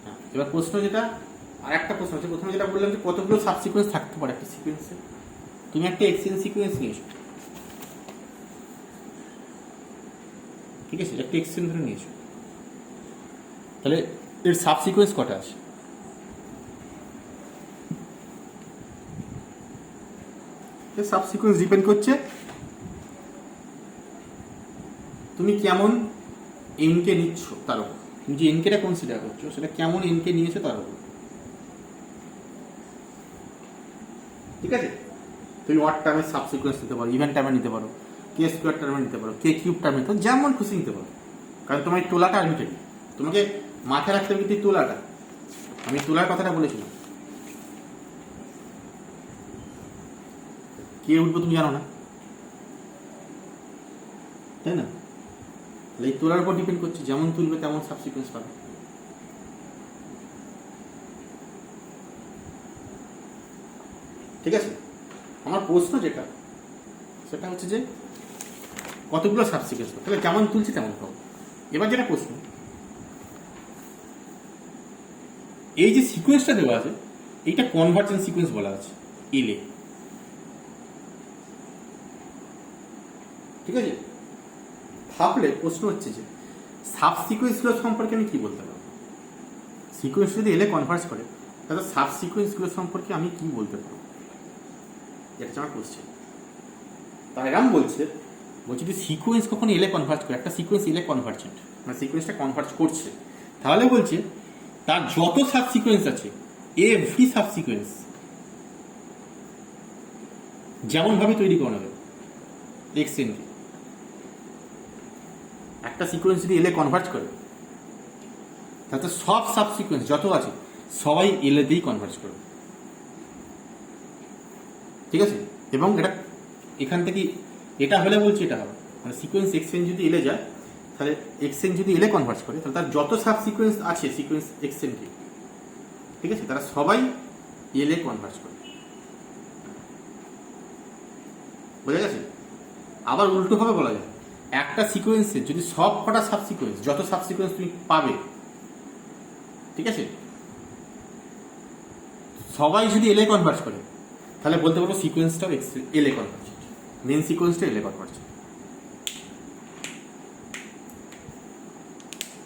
হ্যাঁ, এবার প্রশ্ন যেটা, আর একটা প্রশ্ন হচ্ছে, প্রথমে যেটা বললাম যে কতগুলো সাবসিকোয়েন্স থাকতে পারে একটা সিকোয়েন্সে। তুমি একটা এক্সএন সিকোয়েন্স নিয়েছো, ঠিক আছে, একটা এক্সএন ধরে নিয়েছো, তাহলে এর সাবসিকোয়েন্স কটা আছে? সাবসিকোয়েন্স ডিপেন্ড করছে তুমি কেমন এনকে নিচ্ছ তার উপর, তুমি যে এনকেটা কনসিডার করছো সেটা কেমন এনকে নিয়েছো তার উপর। ঠিক আছে? তুমি ওয়ার্ড টার্মের সাবসিকোয়েন্স নিতে পারো, ইভেন্ট টার্মে নিতে পারো, কে স্কোয়ার টার্মে নিতে পারো, কে কিউব টার্মে নিতে পারো, যেমন খুশি নিতে পারো। কারণ তোমার তোলাটা আর্বিট্রারি, তোমাকে মাথায় রাখতে হবে কিন্তু তোলাটা, আমি তোলার কথাটা বলেছিলাম। কে উঠবো তুমি জানো না, তাই না? তাহলে এই তোলার উপর ডিপেন্ড করছে, যেমন তুলবে তেমন সাবসিকোয়েন্স পাবে। ঠিক আছে? আমার প্রশ্ন যেটা সেটা হচ্ছে যে কতগুলো সাবসিকোয়েন্স পাবে, তাহলে যেমন তুলছি তেমন পাবো। এবার যেটা প্রশ্ন, এই যে সিকোয়েন্সটা দেওয়া আছে এইটা কনভার্জেন্স সিকোয়েন্স বলা আছে এলে। ঠিক আছে? তাহলে প্রশ্ন হচ্ছে যে সাবসিকোয়েন্সগুলো সম্পর্কে আমি কি বলতে পারবো? সিকোয়েন্স যদি এলে কনভার্জ করে তাহলে সাবসিকোয়েন্সগুলো সম্পর্কে আমি কি বলতে পারবো, এটা আমার কোশ্চেন। তাই এরকম বলছি যদি সিকোয়েন্স কখন এলে কনভার্জ করে, একটা সিকোয়েন্স এলে কনভার্জেন্ট, মানে সিকোয়েন্সটা কনভার্জ করছে, তাহলে বলছে তার যত সাবসিকোয়েন্স আছে এভরি সাবসিকোয়েন্স যেমন ভাবে তৈরি করানো হবে এক্সএনকে, একটা সিকোয়েন্স যদি এলে কনভার্জ করে তাতে সব সাবসিকোয়েন্স যত আছে সবাই এলেতেই কনভার্জ করবে। ঠিক আছে? এবং এটা এখান থেকে এটা হলে বলছি এটা হবে, মানে সিকোয়েন্স এক্সএন যদি এলে যায় তাহলে এক্সএন যদি এলে কনভার্জ করে তাহলে তার যত সাবসিকোয়েন্স আছে সিকোয়েন্স এক্সএনকে, ঠিক আছে, তারা সবাই এলে কনভার্জ করে। বোঝা গেছে? আবার উল্টোভাবে বলা যায়, একটা সিকোয়েন্সের যদি সব কটা সাবসিকোয়েন্স, যত সাবসিকোয়েন্স তুমি পাবে, ঠিক আছে, সবাই যদি এলে কনভার্জ করে তাহলে বলতে পারবো সিকোয়েন্সটাও এলে কনভার্জ, মেন সিকোয়েন্সটা এলে কনভার্জ।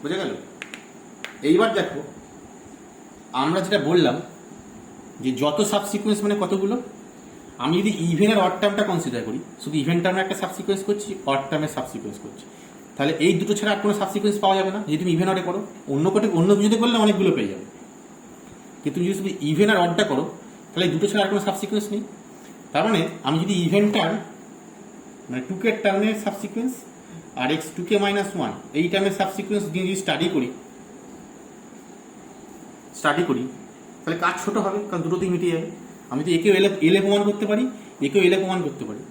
বুঝে গেল? এইবার দেখো আমরা যেটা বললাম যে যত সাবসিকোয়েন্স মানে কতগুলো, আমি যদি ইভেন আর অড টার্মটা কনসিডার করি, শুধু ইভেন টার্মে একটা সাবসিকোয়েন্স করছি, অড টার্মের সাবসিকোয়েন্স করছি, তাহলে এই দুটো ছাড়া আর কোনো সাবসিকুয়েন্স পাওয়া যাবে না যদি তুমি ইভেন অর্ডে করো। অন্য কিছুতে করলে অনেকগুলো পেয়ে যাবে, কিন্তু তুমি যদি শুধু ইভেন আর অডটা করো তাহলে এই দুটো ছাড়া আর কোনো সাবসিকুয়েন্স নেই। তার মানে আমি যদি ইভেন টার্ম মানে 2k টার্মের সাবসিকুয়েন্স আর x 2k মাইনাস 1 এই টার্মের সাবসিকুয়েন্স দিয়ে যদি স্টাডি করি তাহলে কাজ ছোট হবে, কারণ দুটোতেই মিটে যাবে। আমি তো একেও এলে প্রমাণ করতে পারি, একেও এলে প্রমাণ করতে পারি,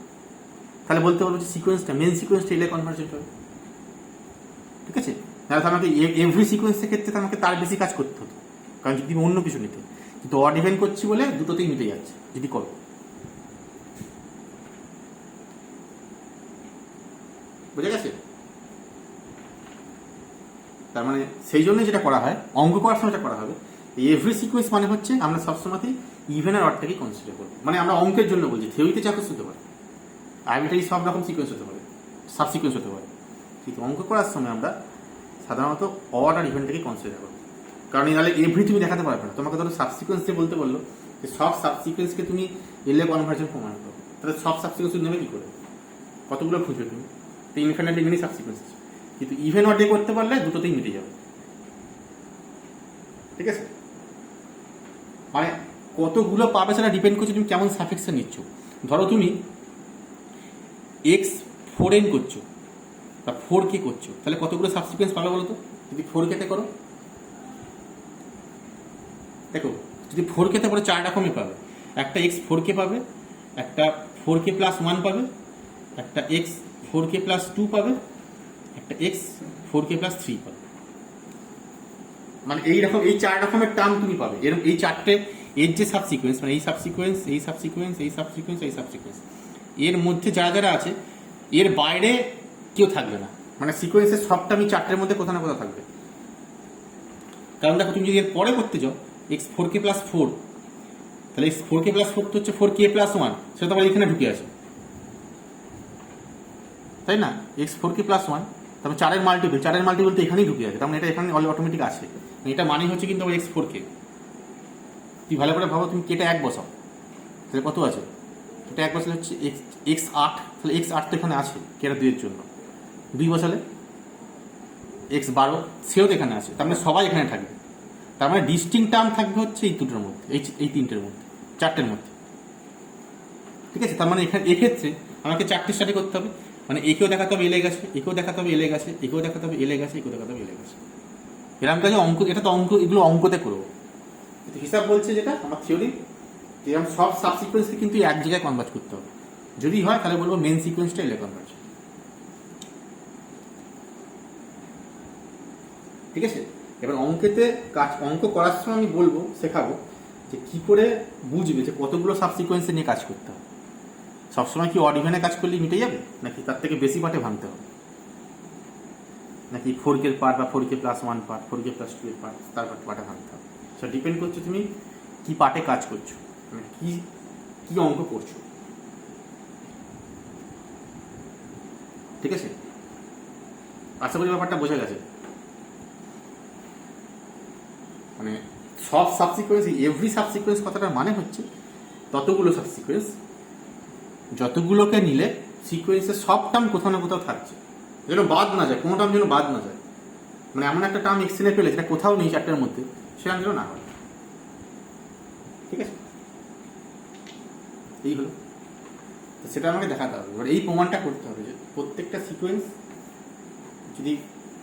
তাহলে বলতে পারবো যে সিকোয়েন্সটা মেন সিকোয়েন্সটা এলে কনভার্জেন্ট হবে। ঠিক আছে, তাহলে আমাকে এভরি সিকোয়েন্সের ক্ষেত্রে আমাকে তার বেশি কাজ করতে হতো, কারণ যদি অন্য কিছু নিতে, কিন্তু অড ইভেন করছি বলে দুটোতেই মিটে যাচ্ছে যদি করো। বুঝে গেছে? তার মানে সেই জন্য যেটা করা হয় অঙ্ক করার সময় যেটা করা হবে, এভরি সিকোয়েন্স মানে হচ্ছে আমরা সবসময়তেই ইভেন আর অডটাকেই কনসিডার করবো। মানে আমরা অঙ্কের জন্য বলছি, থিওরিতে যা কিছু হতে পারে, আর্বিট্রারি সব রকম সিকোয়েন্স হতে পারে, সাব সিকোয়েন্স হতে পারে, কিন্তু অঙ্ক করার সময় আমরা সাধারণত অড আর ইভেন্টটাকে কনসিডার করবো। কারণ নাহলে এভরি তুমি দেখাতে পারবে না। তোমাকে ধরো সাবসিকুয়েন্স দিয়ে বলতে বললো যে সব সাবসিকুয়েন্সকে তুমি এলে কনভার্জন প্রমাণ করো, তাহলে সব সাবসিকুয়েন্স নেবে কি করে, কতগুলো খুঁজবে তুমি? তো ইনফিনিটলি মেনি সাবসিকুয়েন্স আছে, কিন্তু ইভেন অডে করতে পারলে দুটোতেই মিটে যাবে। ঠিক আছে, মানে কতগুলো পাবে সেটা ডিপেন্ড করছে তুমি কেমন সাফিক্সে নিচ্ছ। ধরো তুমি x4n করছো বা 4k করছো, তাহলে কতগুলো সাবসিকুয়েন্স পাবে বলো তো? যদি 4k-তে করো, দেখো যদি 4k-তে পরে 4 রকমই পাবে। একটা x 4k পাবে, একটা 4k প্লাস 1 পাবে, একটা x 4k প্লাস 2 পাবে, একটা x 4k প্লাস 3 পাবে। মানে এইরকম এই 4 রকমের টার্ম তুমি পাবে। এরকম এই চারটে এর যে সাবসিকুয়েন্স, মানে এই সাবসিকুয়েন্স, এই সাবসিকুয়েন্স, এই সাবসিকুয়েন্স, এই সাবসিকুয়েন্স, এর মধ্যে যারা যারা আছে এর বাইরে কেউ থাকবে না। মানে সিকোয়েন্সের সব টার্মই চারটের মধ্যে কোথাও না কোথাও থাকবে। কারণ দেখো তুমি যদি এর পরে করতে যাও x 4k প্লাস 4, তাহলে x 4k প্লাস 4 তো হচ্ছে 4k প্লাস 1, সেটা তো আবার এখানে ঢুকে আছে, তাই না? x 4k প্লাস 1 তারপর 4 এর মাল্টিপল তো এখানেই ঢুকে আছে, তার মানে এটা এখানে অটোমেটিক আছে। এটা মানে হচ্ছে কিন্তু আবার x 4k। তুই ভালো করে ভাবো, তুমি কেটে 1 বসাও তাহলে কত আছে? এটা 1 বসালে হচ্ছে x 8, তাহলে x 8 তো এখানে আছে কেটে 2 এর জন্য। 2 বসালে x 12, সেও তো এখানে আছে, তার মানে সবাই এখানে থাকবে। তার মানে ডিস্টিংক্ট টার্ম থাকবে হচ্ছে এই দুটোর মধ্যে, এই তিনটের মধ্যে, চারটের মধ্যে। ঠিক আছে, তার মানে এক্ষেত্রে আমাকে চারটে স্টাডি করতে হবে। মানে একেও দেখাতে হবে এলে গেছে, একেও দেখাতে হবে এলে গেছে, একেও দেখাতে হবে এলে গেছে, একেও দেখাতে হবে এলে গেছে। এরকম কাজে অঙ্ক, এটা তো অঙ্ক, এগুলো অঙ্কতে করবো। হিসাব বলছে যেটা আমার থিওরি, যে আমি সব সাবসিকুয়েন্সকে কিন্তু এক জায়গায় কনভার্ট করতে হবে। যদি হয় তাহলে বলবো মেন সিকোয়েন্সটা এলে কনভার্ট। ঠিক আছে, এবার অঙ্কেতে অঙ্ক করার সময় আমি বলবো, শেখাবো যে কি করে বুঝবে যে কতগুলো সাবসিকুয়েন্সে নিয়ে কাজ করতে হবে। সবসময় কি অড ইভেনে কাজ করলেই মিটে যাবে, নাকি তার থেকে বেশি পার্টে ভাঙতে হবে, নাকি 4k পার্ট বা 4k plus 1 part, 4k plus 2 এর পার্ট, তার পার্টে ভাঙতে হবে? সেটা ডিপেন্ড করছে তুমি কি পার্টে কাজ করছো, মানে কি অঙ্ক করছো। ঠিক আছে, আশা করি ব্যাপারটা বোঝা গেছে। মানে সব সাবসিকুয়েন্স, এভরি সাবসিকুয়েন্স কথাটার মানে হচ্ছে ততগুলো সাবসিকুয়েন্স যতগুলোকে নিলে সিকোয়েন্সের সব টার্ম কোথাও না কোথাও থাকছে, যেন বাদ না যায়, কোনো টার্ম যেন বাদ না যায়। মানে এমন একটা টার্ম এক্সেনে পেলে সেটা কোথাও নেই চারটার মধ্যে, সেটা যেন না হয়। ঠিক আছে, এই হলো, সেটা আমাকে দেখাতে হবে। এবার এই প্রমাণটা করতে হবে যে প্রত্যেকটা সিকোয়েন্স, যদি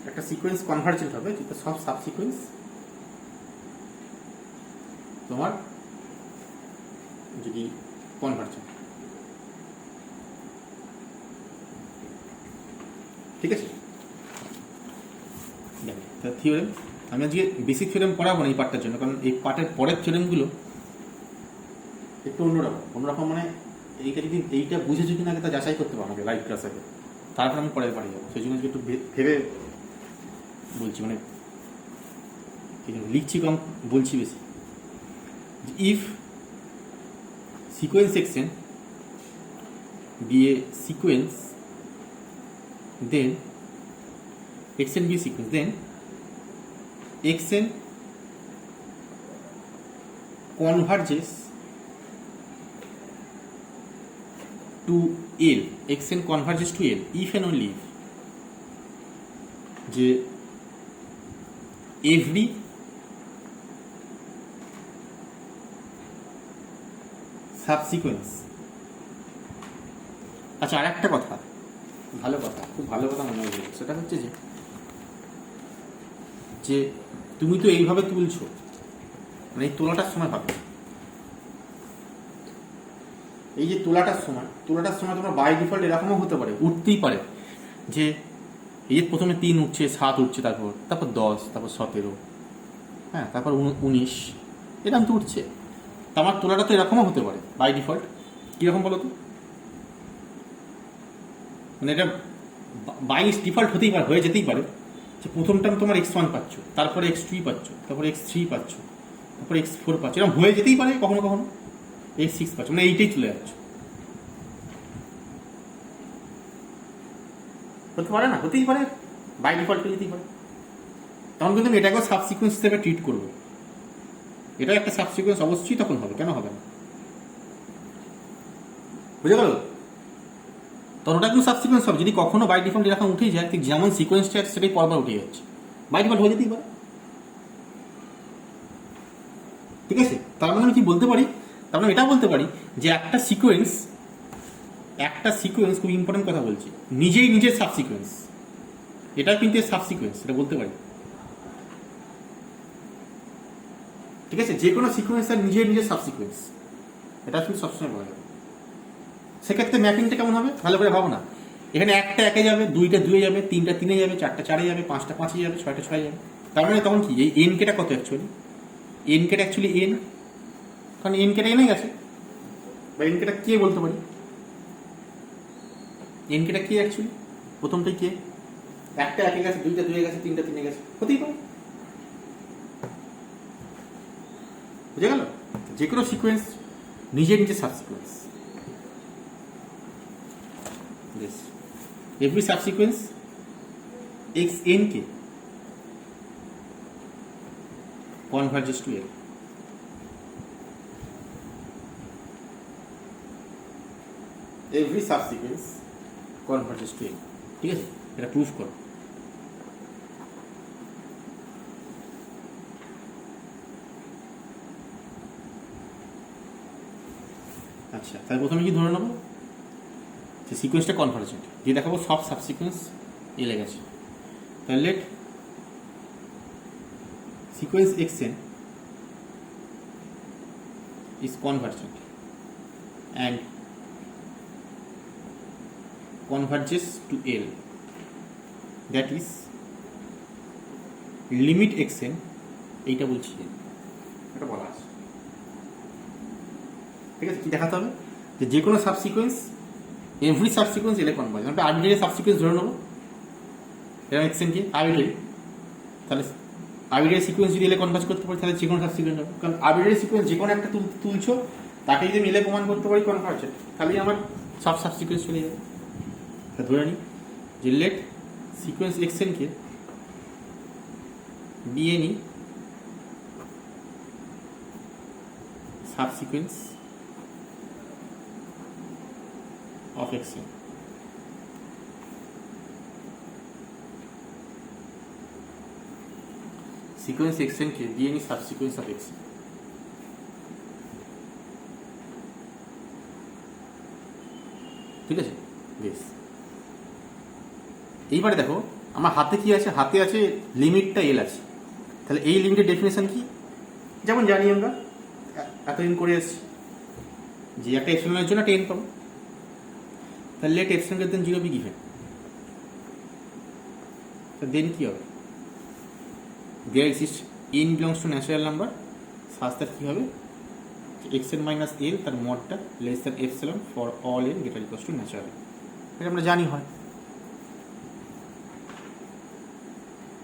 একটা সিকোয়েন্স কনভার্জেন্ট হবে, যেটা সব সাবসিকোয়েন্স তোমার যদি কনভার্জেন্ট। ঠিক আছে, থিওরেম আমি আজকে বেসিক থিওরেম পড়াবো না এই পার্টটার জন্য, কারণ এই পার্টের পরের থিওরেমগুলো একটু অন্যরকম। মানে এইটা বুঝেছো কিনা আগে তা যাচাই করতে পারো আমাকে লাইভ ক্লাস আগে, তারপর আমি পরের পারে যাবো। সেই জন্য একটু ভেবে বলছি, মানে লিখছি কম, বলছি বেশি। If sequence xn be a sequence, then xn be a sequence, then xn converges to L, xn converges to L if and only if যে এভরি সাবসিকোয়েন্স। আচ্ছা, আর একটা কথা, ভালো কথা, খুব ভালো কথা মনে হয়েছে, সেটা হচ্ছে যে তুমি তো এইভাবে তুলছো, মানে এই তোলাটার সময় ভাববে, এই যে তোলাটার সময় তোমার বাই ডিফল্ট এরকমও হতে পারে, উঠতেই পারে যে এই যে প্রথমে 3 উঠছে, 7 উঠছে, তারপর 10, তারপর 17, হ্যাঁ, তারপর 19, এরকম তো উঠছে। তো আমার তোলাটা তো এরকমও হতে পারে বাই ডিফল্ট। কীরকম বলো তো? মানে এটা বাই ডিফল্ট হতেই পারে, হয়ে যেতেই পারে যে প্রথম টার্ম তোমার x1 পাচ্ছ, তারপরে x2 পাচ্ছ, তারপরে x3 পাচ্ছ, তারপরে x4 পাচ্ছ, এরকম হয়ে যেতেই পারে কখনো কখনো x6 পাচ্ছ, মানে এইটাই চলে যাচ্ছ। হতে পারে না? হতেই পারে, বাই ডিফল্ট হয়ে যেতেই পারে। তখন কিন্তু আমি এটাকেও সাবসিকুয়েন্স হিসেবে ট্রিট করবো, এটা একটা সাবসিকুয়েন্স অবশ্যই তখন হবে, কেন হবে না? বুঝে গেল? তখন ওটা কিন্তু সাবসিকুয়েন্স হবে যদি কখনো বাই ডিফল্ট এরকম উঠেই যায়, ঠিক যেমন সিকোয়েন্সটা আছে সেটাই পরবার উঠে যাচ্ছে, বাই ডিফল্ট হয়ে যেতেই পারে। ঠিক আছে? তার মানে আমি কি বলতে পারি? তার মানে এটা বলতে পারি যে একটা সিকোয়েন্স খুব ইম্পর্টেন্ট কথা বলছি, নিজেই নিজের সাবসিকোয়েন্স, এটা কিন্তু সাবসিকোয়েন্স, এটা বলতে পারি। ঠিক আছে? যে কোনো সিকোয়েন্স আর নিজের সাবসিকোয়েন্স, এটা কিন্তু সবসময় বলা যাবে। সেক্ষেত্রে ম্যাপিংটা কেমন হবে ভালো করে ভাবো না। এখানে 1টা 1-এ যাবে, 2টা 2-এ যাবে, 3টা 3-এ যাবে, 4টা 4-এ যাবে, 5টা 5-এ যাবে, 6টা 6-এ যাবে। তার মানে তখন কি, এই এন কেটা কত অ্যাকচুয়ালি? এন কেটা অ্যাকচুয়ালি এন, কারণ এন কেটা এনে গেছে, বা এন কেটা কে বলতে পারি? এন কেটা কে অ্যাকচুয়ালি? প্রথমটাই কে? 1টা 1-এ গেছে, 2টা 2-এ গেছে, 3টা 3-এ গেছে, হতেই পারে। বুঝে গেল? যে কোনো সিকোয়েন্স নিজের সাবসিকোয়েন্স। Every subsequence xn k converges to L. Every subsequence converges to L. ঠিক আছে? এটা প্রুফ করো। আচ্ছা, তাহলে প্রথমে কি ধরে নেবো? যে সিকোয়েন্সটা কনভার্জেন্ট, দিয়ে দেখাবো সব সাবসিকোয়েন্স এলে গেছে। তাহলে let sequence xn is convergent and converges to L, that is limit xn, এইটা বলছি, এটা বলা আছে। ঠিক আছে? কি দেখাতে হবে? যে কোনো সাবসিকোয়েন্স, এভরি সাবসিকোয়েন্স এলে কনভার্জ। আমরা আর্বিট্রারি সাবসিকোয়েন্স ধরে নেবো, এরকম এক্সেন কি আর্বিট্রারি, তাহলে আর্বিট্রারি সিকোয়েন্স যদি এলে কনভার্জ করতে পারি তাহলে যে কোনো সাবসিকোয়েন্স হবে, কারণ আর্বিট্রারি সিকোয়েন্স যে কোনো একটা তুলছো, তাকে যদি মিলে প্রমাণ করতে পারি কনভার্জেন্ট, তাহলেই আমার সব সাবসিকোয়েন্স চলে যাবে। তা ধরে নিই যে লেট সিকোয়েন্স এক্সেনকে দিয়ে নিই সাবসিকোয়েন্স of xn. সিকোয়েন্স xn কে দিয়ে নি সাবসিকোয়েন্স অফ xn। ঠিক আছে? বেশ, এইবারে দেখো আমার হাতে কি আছে, হাতে আছে লিমিটটা এল আছে। তাহলে এই লিমিটের ডেফিনেশন কি? যেমন জানি আমরা এতদিন করে এসেছি যে একটা এপসিলনের জন্য 10 পাবো, তাহলে let epsilon greater than 0 be given. Then কি হবে? There exist n belongs to natural number such that কি হবে, xn মাইনাস l তার মডটা less than epsilon for all n greater equals to natural. এটা আমরা জানি হয়,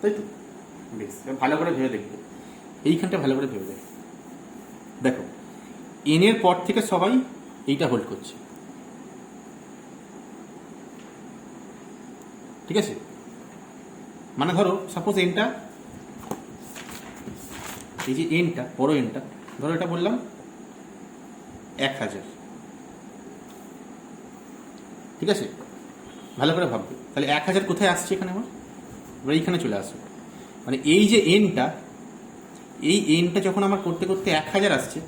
তাই তো? বেশ, ভালো করে ভেবে দেখবে, এইখানটা ভালো করে ভেবে দেখবে। দেখো n এর পর থেকে সবাই এইটা হোল্ড করছে, ঠিক আছে? মানে ধরো সাপোজ এনটা, এই যে এনটা, বড় এনটা ধরো, এটা বললাম 1000, ঠিক আছে? ভালো করে ভাববে, তাহলে 1000 কোথায় আসছে এখানে আমার? এবার এইখানে চলে আসো, মানে এই যে এনটা, এই এনটা যখন আমার করতে করতে 1000 আসছে,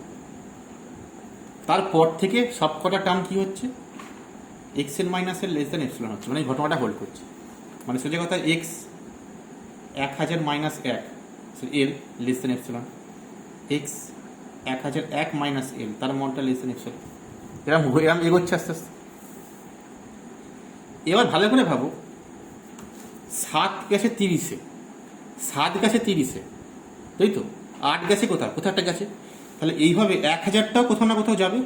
তারপর থেকে সব কটা টার্ম কি হচ্ছে, এক্স এন মাইনাসের লেস দেন এপসিলন হচ্ছে, মানে এই ঘটনাটা হোল্ড করছে। মানে সোজা কথা x 1000 minus 1 l less than epsilon, x 1001 minus l তার মডটা লেস দেন এপসিলন, এরকম এগোচ্ছে আস্তে আস্তে। এবার ভালো করে ভাবো, 7 গেছে 30-এ, 7 গেছে 30-এ, তাই তো? 8 গেছে কোথাও একটা গেছে, তাহলে এইভাবে 1000টাও কোথাও না কোথাও যাবে,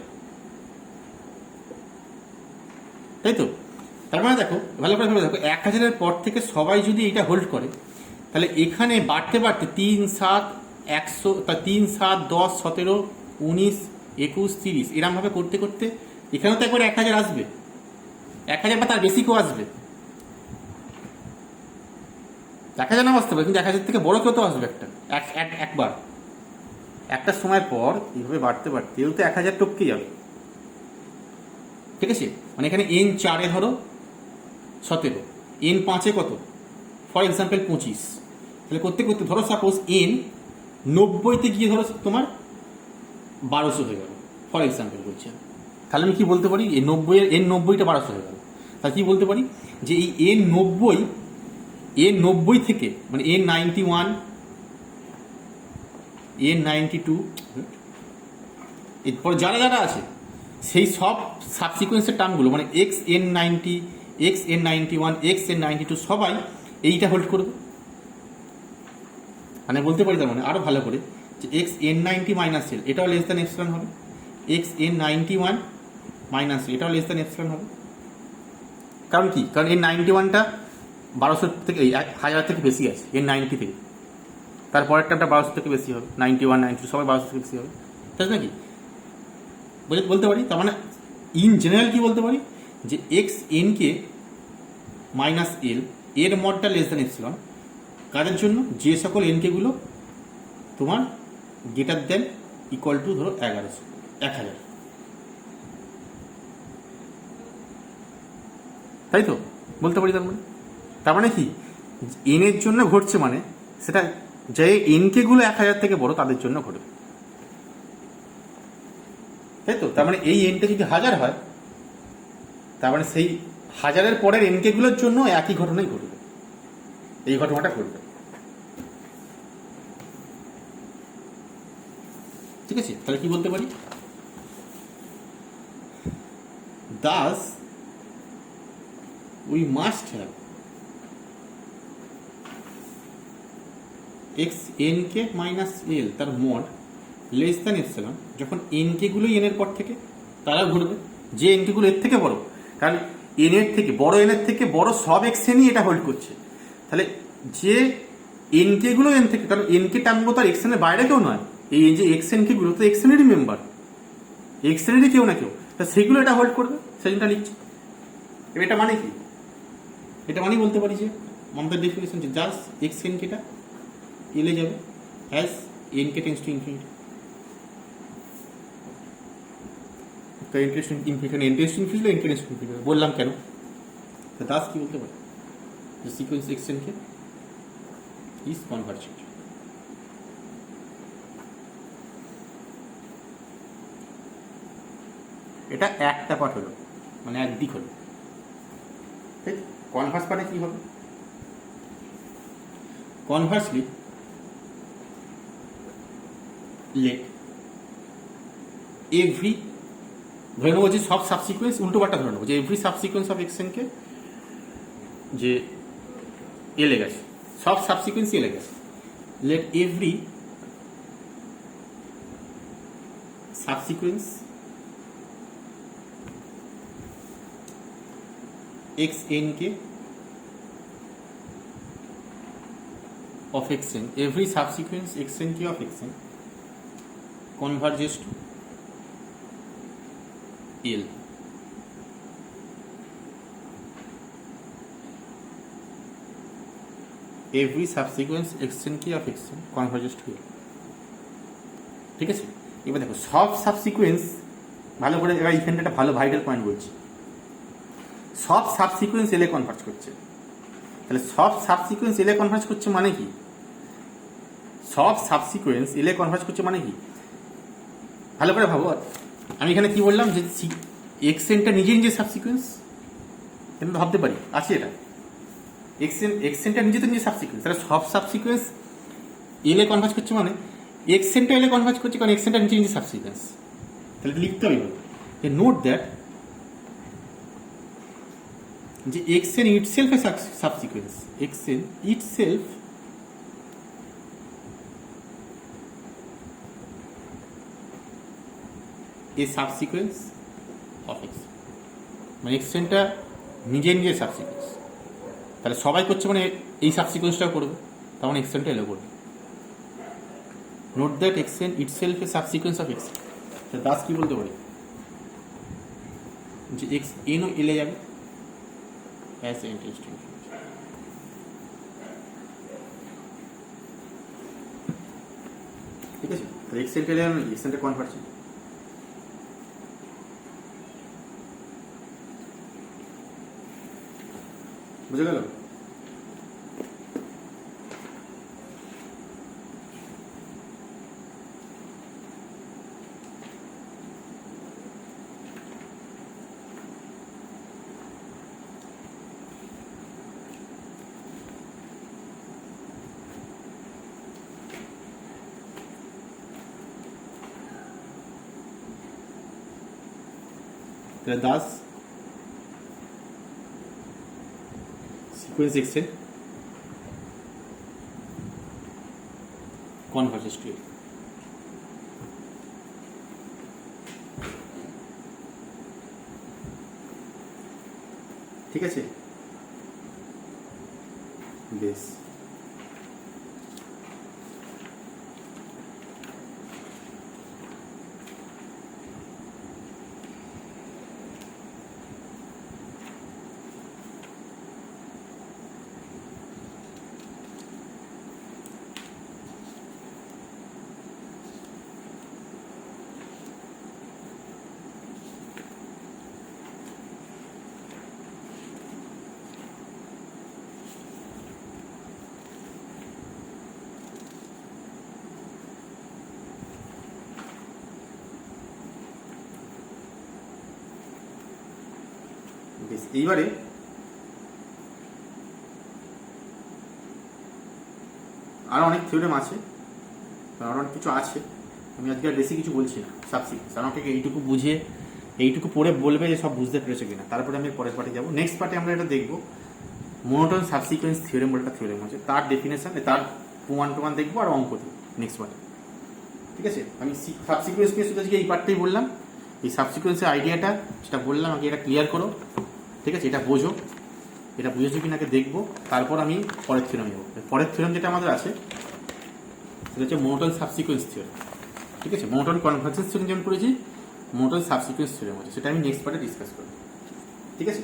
তাই তো? তার মানে দেখো ভালো করে ভেবে দেখো, 1000-এর পর থেকে সবাই যদি এটা হোল্ড করে, তাহলে এখানে বাড়তে বাড়তে 3, 7, 100, তা 3, 7, 10, 17, 19, 21, 30 এরমভাবে করতে করতে এখানেও তো একবার 1000 আসবে, 1000 বা তার বেশি কেউ আসবে, 1000 নাও আসতে পারে, কিন্তু 1000 থেকে বড় কেউ তো আসবে একবার একটা সময় পর এইভাবে বাড়তে বাড়তে এও তো 1000 টপকে যাবে, ঠিক আছে? মানে এখানে এন 4-এ ধরো 17, এন 5-এ কত, ফর এক্সাম্পল 25, তাহলে করতে করতে ধরো সাপোজ এন 90-তে গিয়ে ধরো তোমার 1200 হয়ে গেল, ফর এক্সাম্পল বলছি। তাহলে আমি কি বলতে পারি, এই 90-টা 1200 হয়ে গেল, তাহলে কি বলতে পারি যে এই এন 90 থেকে, মানে এন 91, এন 92, এরপর যারা যারা আছে সেই সব সাবসিকুয়েন্সের টার্মগুলো, মানে x N 90, x N 91, x N 92 সবাই এইটা হোল্ড করবে। মানে বলতে পারি তার মানে আরও ভালো করে যে এক্স এন 90 মাইনাস এল এটাও লেস দ্যান এপসিলন হবে, এক্স এন 91 মাইনাস এটাও লেস দ্যান এপসিলন হবে। কারণ কি, কারণ এন 91টা 1200 থেকে, 1000 থেকে বেশি আছে, এন 90 থেকে, তারপরের টাইমটা 1200 থেকে বেশি হবে, 91, 92 সবাই 1200 থেকে বেশি হবে, তাই নাকি? বলতে পারি তার মানে ইন জেনারেল কি বলতে পারি যে এক্স এন কে মাইনাস এল এর মডটা লেস দ্যান এপসিলন, কাজের জন্য যে সকল এন কে গুলো তোমার গ্রেটার দেন ইকুয়াল টু ধরো 1000, তাই তো বলতে পারি। তার মানে কি, এন এর জন্য ঘটছে, মানে সেটা যে এন কে গুলো 1000 থেকে বড় তাদের জন্য ঘটবে, তাই তো? তার মানে এই এনটা যদি 1000 হয়, তার মানে সেই 1000-এর পরের এনকে গুলোর জন্য একই ঘটনাই ঘটবে, এই ঘটনাটা ঘটবে, ঠিক আছে? তাহলে কি বলতে পারি, thus we must have x n কে মাইনাস এল তার মড লেস দ্যান এপসিলন, যখন এন কে গুলো এন এর পর থেকে তারা ঘুরবে, যে এন কে গুলো এর থেকে বড়, কারণ এন এর থেকে বড়, এন এর থেকে বড় সব এক্স এনই এটা হোল্ড করছে, তাহলে যে এন কে গুলো এন থেকে, কারণ এন কে টার্মগুলো তার এক্স এনের বাইরে কেউ নয়, এই যে এক্স এন কে গুলো তো এক্স এনেরই মেম্বার, এক্স এনেরই কেউ না কেউ, তা সেগুলো এটা হোল্ড করবে, সেটা লিখছে। এবার এটা মানে কি, এটা মানেই বলতে পারি যে আমাদের ডেফিনেশন যে জাস্ট এক্স এন কেটা এলে যাবে as n k tends to infinity, তো interesting infinity, interesting infinity, interesting infinity বললাম কেন, তো দাস কি বলতে পারে যে sequence x n k is convergent. এটা একটা পার্ট হলো, মানে একদিক হলো, তাই তো? কনভার্স পার্টে কি হবে, কনভার্সলি লেট এভরি, ধরে নেবো যে সব সাবসিকুয়েন্স, উল্টো পাল্টা ধরে নেবো যে every subsequence of x n k যে এলে গেছে, সব সাবসিকুয়েন্স এলে গেছে, let every subsequence x n k of xn, every subsequent xn k of xn converges to L. Every subsequent xn k of xn converges to L. ঠিক আছে? এবার দেখো সব সাবসিকুয়েন্স, ভালো করে এবার এখানটা একটা ভালো ভাইটাল পয়েন্ট বলছি, সব সাবসিকুয়েন্স এলে কনভার্জ করছে, তাহলে সব সাবসিকুয়েন্স এলে কনভার্জ করছে মানে কি? সব সাবসিকুয়েন্স এলে কনভার্জ করছে মানে কি? ভালো করে ভাবো। আমি এখানে কি বললাম যে এক্সএনটা নিজে নিজে সাবসিকুয়েন্স, কিন্তু ভাবতে পারি আছে এটা এক্সএনটা নিজে তো নিজে সাবসিকুয়েন্স, তাহলে সব সাবসিকুয়েন্স এলে কনভার্জ করছে মানে এক্সএনটা এলে কনভার্জ করছে, কারণ এক্সএনটা নিজে নিজে সাবসিকুয়েন্স। তাহলে লিখতে হবে যে নোট দ্যাট যে xn itself a subsequence, xn itself a subsequence of x, মানে xnটা নিজে নিজে সাবসিকুয়েন্স। তাহলে সবাই করছে মানে এই সাবসিকুয়েন্সটাও করবে, তার মানে xnটা এলো করবে। Note that xn itself a subsequence of x, Das কি বলতে পারি যে xn ও এলে যাবে as interesting। ঠিক আছে, তাহলে এক্সেন্টে এলে এক্সেন্টে কনভার্জন। বুঝে গেল? thus sequence xn converges to it। ঠিক আছে, বেশ। এইবারে আরো অনেক থিওরেম আছে, আরো অনেক কিছু আছে, আমি আজকে আর বেশি কিছু বলছি না। সাবসিকুয়েন্স আমাকে এইটুকু বুঝে এইটুকু পড়ে বলবে যে সব বুঝতে পেরেছে কিনা, তারপরে আমি পরের পার্টে যাবো। নেক্সট পার্টে আমরা এটা দেখবো মোনোটোন সাবসিকুয়েন্স থিওরেম বলে একটা থিওরেম আছে, তার ডেফিনেশন, তার প্রমাণ দেখবো আর অঙ্ক দেখবো নেক্সট পার্টে। ঠিক আছে, আমি সাবসিকুয়েন্স নিয়ে শুধু আজকে এই পার্টটাই বললাম। এই সাবসিকুয়েন্সের আইডিয়াটা সেটা বললাম, আগে এটা ক্লিয়ার করো। ঠিক আছে, এটা বোঝো, এটা বুঝেছো কিনা আগে দেখবো, তারপর আমি পরের থিওরেম যাবো। পরের থিওরেম যেটা আমাদের আছে সেটা হচ্ছে মোনোটোন সাবসিকুয়েন্স থিওরেম। ঠিক আছে, মোনোটোন কনভার্জেন্স থিওরেম যেমন করেছি, মোনোটোন সাবসিকুয়েন্স থিওরেম আছে, সেটা আমি নেক্সট পার্টে ডিসকাস করবো। ঠিক আছে,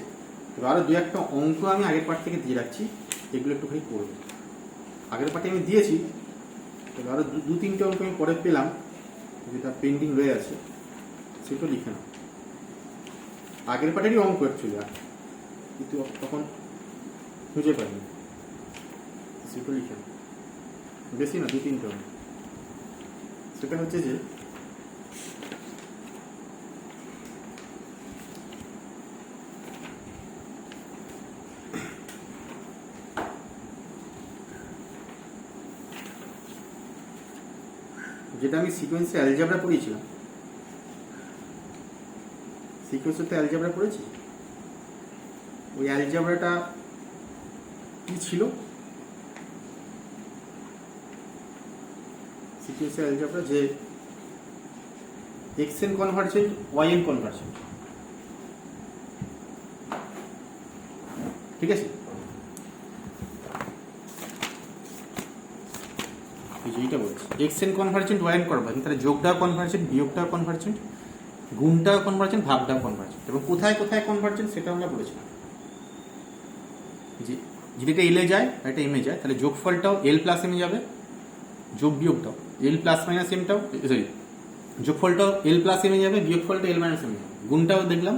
এবার আরও দু একটা অঙ্ক আমি আগের পার্ট থেকে দিয়ে রাখছি, এগুলো একটুখানি করবো। আগের পার্টে আমি দিয়েছি, এবার আরও দু তিনটে অঙ্ক আমি পরে পেলাম যেটা পেন্ডিং রয়ে আছে, সেটা লিখে নাও। আগের পার্টেরই অঙ্ক অ্যাকচুয়ালি, কিন্তু তখন খুঁজে পাইনি, সেটা লিখে নাও। বেশি না, দু তিনটে অঙ্ক। সেটা হচ্ছে যে যেটা আমি সিকোয়েন্সে অ্যালজেব্রা পড়িয়েছিলাম, সিকোয়েন্সে তো অ্যালজেব্রা পড়েছি, ওই অ্যালজেব্রাটা কি ছিল? সিকোয়েন্সে অ্যালজেব্রা যে xn কনভার্জেন্ট yn কনভার্জেন্ট। ঠিক আছে, এইটা বলছি xn কনভার্জেন্ট yn কনভার্জেন্ট, তাহলে যোগটাও কনভার্জেন্ট, বিয়োগটাও কনভার্জেন্ট, গুণটাও কনভার্জেন্ট, ভাগটাও কনভার্জেন্ট। এবং কোথায় কোথায় কনভার্জেন্ট সেটা আমরা বলেছিলাম, যে যদি এটা এলে যায় আর এটা এমে যায়, তাহলে যোগফলটাও এল প্লাস এমে যাবে, যোগ বিয়োগটাও এল প্লাস মাইনাস এমটাও, সরি যোগফলটাও এল প্লাস এমে যাবে, বিয়োগফলটা এল মাইনাস এমে যাবে, গুণটাও দেখলাম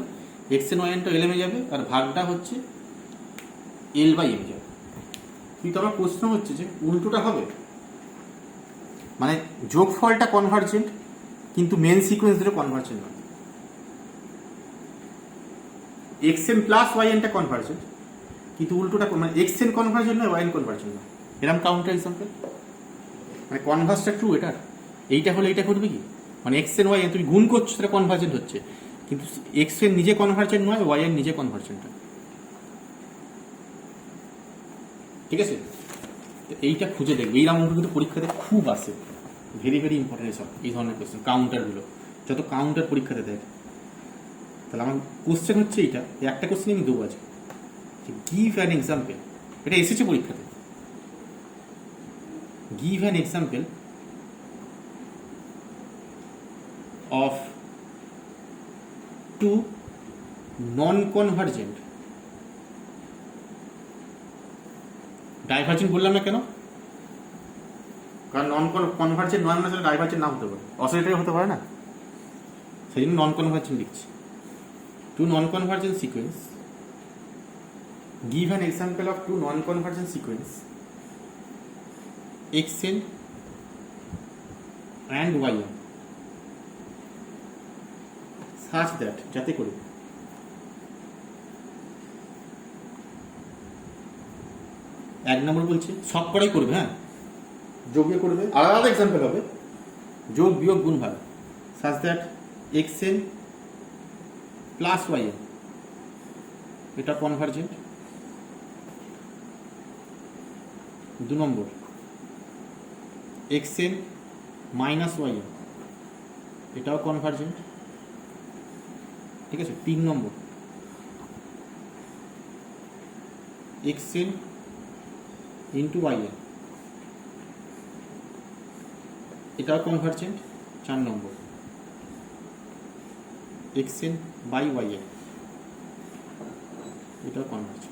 xn yn টা এল এমে যাবে, আর ভাগটা হচ্ছে এল বাই এম যাবে। কিন্তু আমার প্রশ্ন হচ্ছে যে উল্টোটা হবে, মানে যোগফলটা কনভার্জেন্ট কিন্তু মেন সিকোয়েন্স দুটো কনভার্জেন্ট নয়। এক্সএন প্লাস ওয়াইএনটা কনভার্জেন্ট কিন্তু উল্টোটা মানে এক্সএন কনভার্জেন্ট নয়, ওয়াইএন কনভার্জেন্ট নয়। এরকম কাউন্টার এক্সাম্পল, মানে কনভার্সটা ট্রু এটার, এইটা হলে এইটা করবে কি, মানে এক্সএন ওয়াইএন তুমি গুণ করছো সেটা কনভার্জেন্ট হচ্ছে, কিন্তু এক্সএন নিজে কনভার্জেন্ট নয়, ওয়াইএন নিজে কনভার্জেন্ট হয়। ঠিক আছে, তো এইটা খুঁজে দেখবে। এইরকম অঙ্ক কিন্তু পরীক্ষাতে খুব আসে, ভেরি ভেরি ইম্পর্টেন্ট সব এই ধরনের কোয়েশ্চেন, কাউন্টারগুলো যত কাউন্টার পরীক্ষাতে দেয়। তাহলে আমার কোশ্চেন হচ্ছে এইটা, একটা কোশ্চেন আমি দেবো আজকে, গিভ অ্যান এক্সাম্পল, এটা এসেছে পরীক্ষাতে, give an example of two non convergent, divergent বললাম না কেন, কারণ নন কনভার্জেন্ট নয় মানে ডাইভার্জেন্ট না হতে পারে, অসিলেটরি হতে পারে না, সেই জন্য নন কনভার্জেন্ট লিখছি। Two non convergent sequence, give an example of two non-convergent sequence xn and yn such that, যাতে করে এক নম্বর বলছে সব করাই করবে, হ্যাঁ যোগে করবে, আলাদা আলাদা এক্সাম্পল হবে, যোগ বিয়োগ গুণ ভাগ, such that xn plus yn এটা কনভার্জেন্ট। দু নম্বর xn মাইনাস ওয়াই এটাও কনভার্জেন্ট। ঠিক আছে, 3 নম্বর xn ইন্টু ওয়াই এটাও কনভার্জেন্ট। 4 নম্বর xn বাই ওয়াই এটাও কনভার্জেন্ট।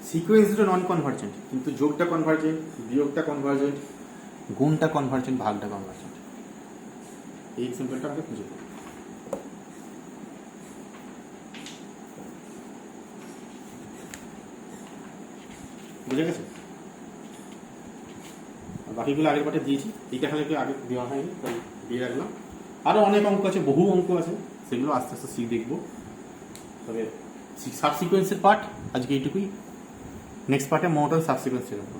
সিকোয়েন্স দুটো নন কনভার্জেন্ট কিন্তু যোগটা কনভার্জেন্ট, বিয়োগটা কনভার্জেন্ট, গুণটা কনভার্জেন্ট, ভাগটা কনভার্জেন্ট। এই এক্সাম্পলটা আমাকে খুঁজে দেবো। বুঝে গেছে? বাকিগুলো আগের পাঠে দিয়েছি, এইটা খালি আগে দেওয়া হয়নি তাই দিয়ে রাখলাম। আরও অনেক অঙ্ক আছে, বহু অঙ্ক আছে, সেগুলো আস্তে আস্তে দেখবো। তবে সাবসিকুয়েন্সের পার্ট আজকে এইটুকুই, নেক্সট পার্টে মোটর সাবসিকুয়েন্স শেখাবো।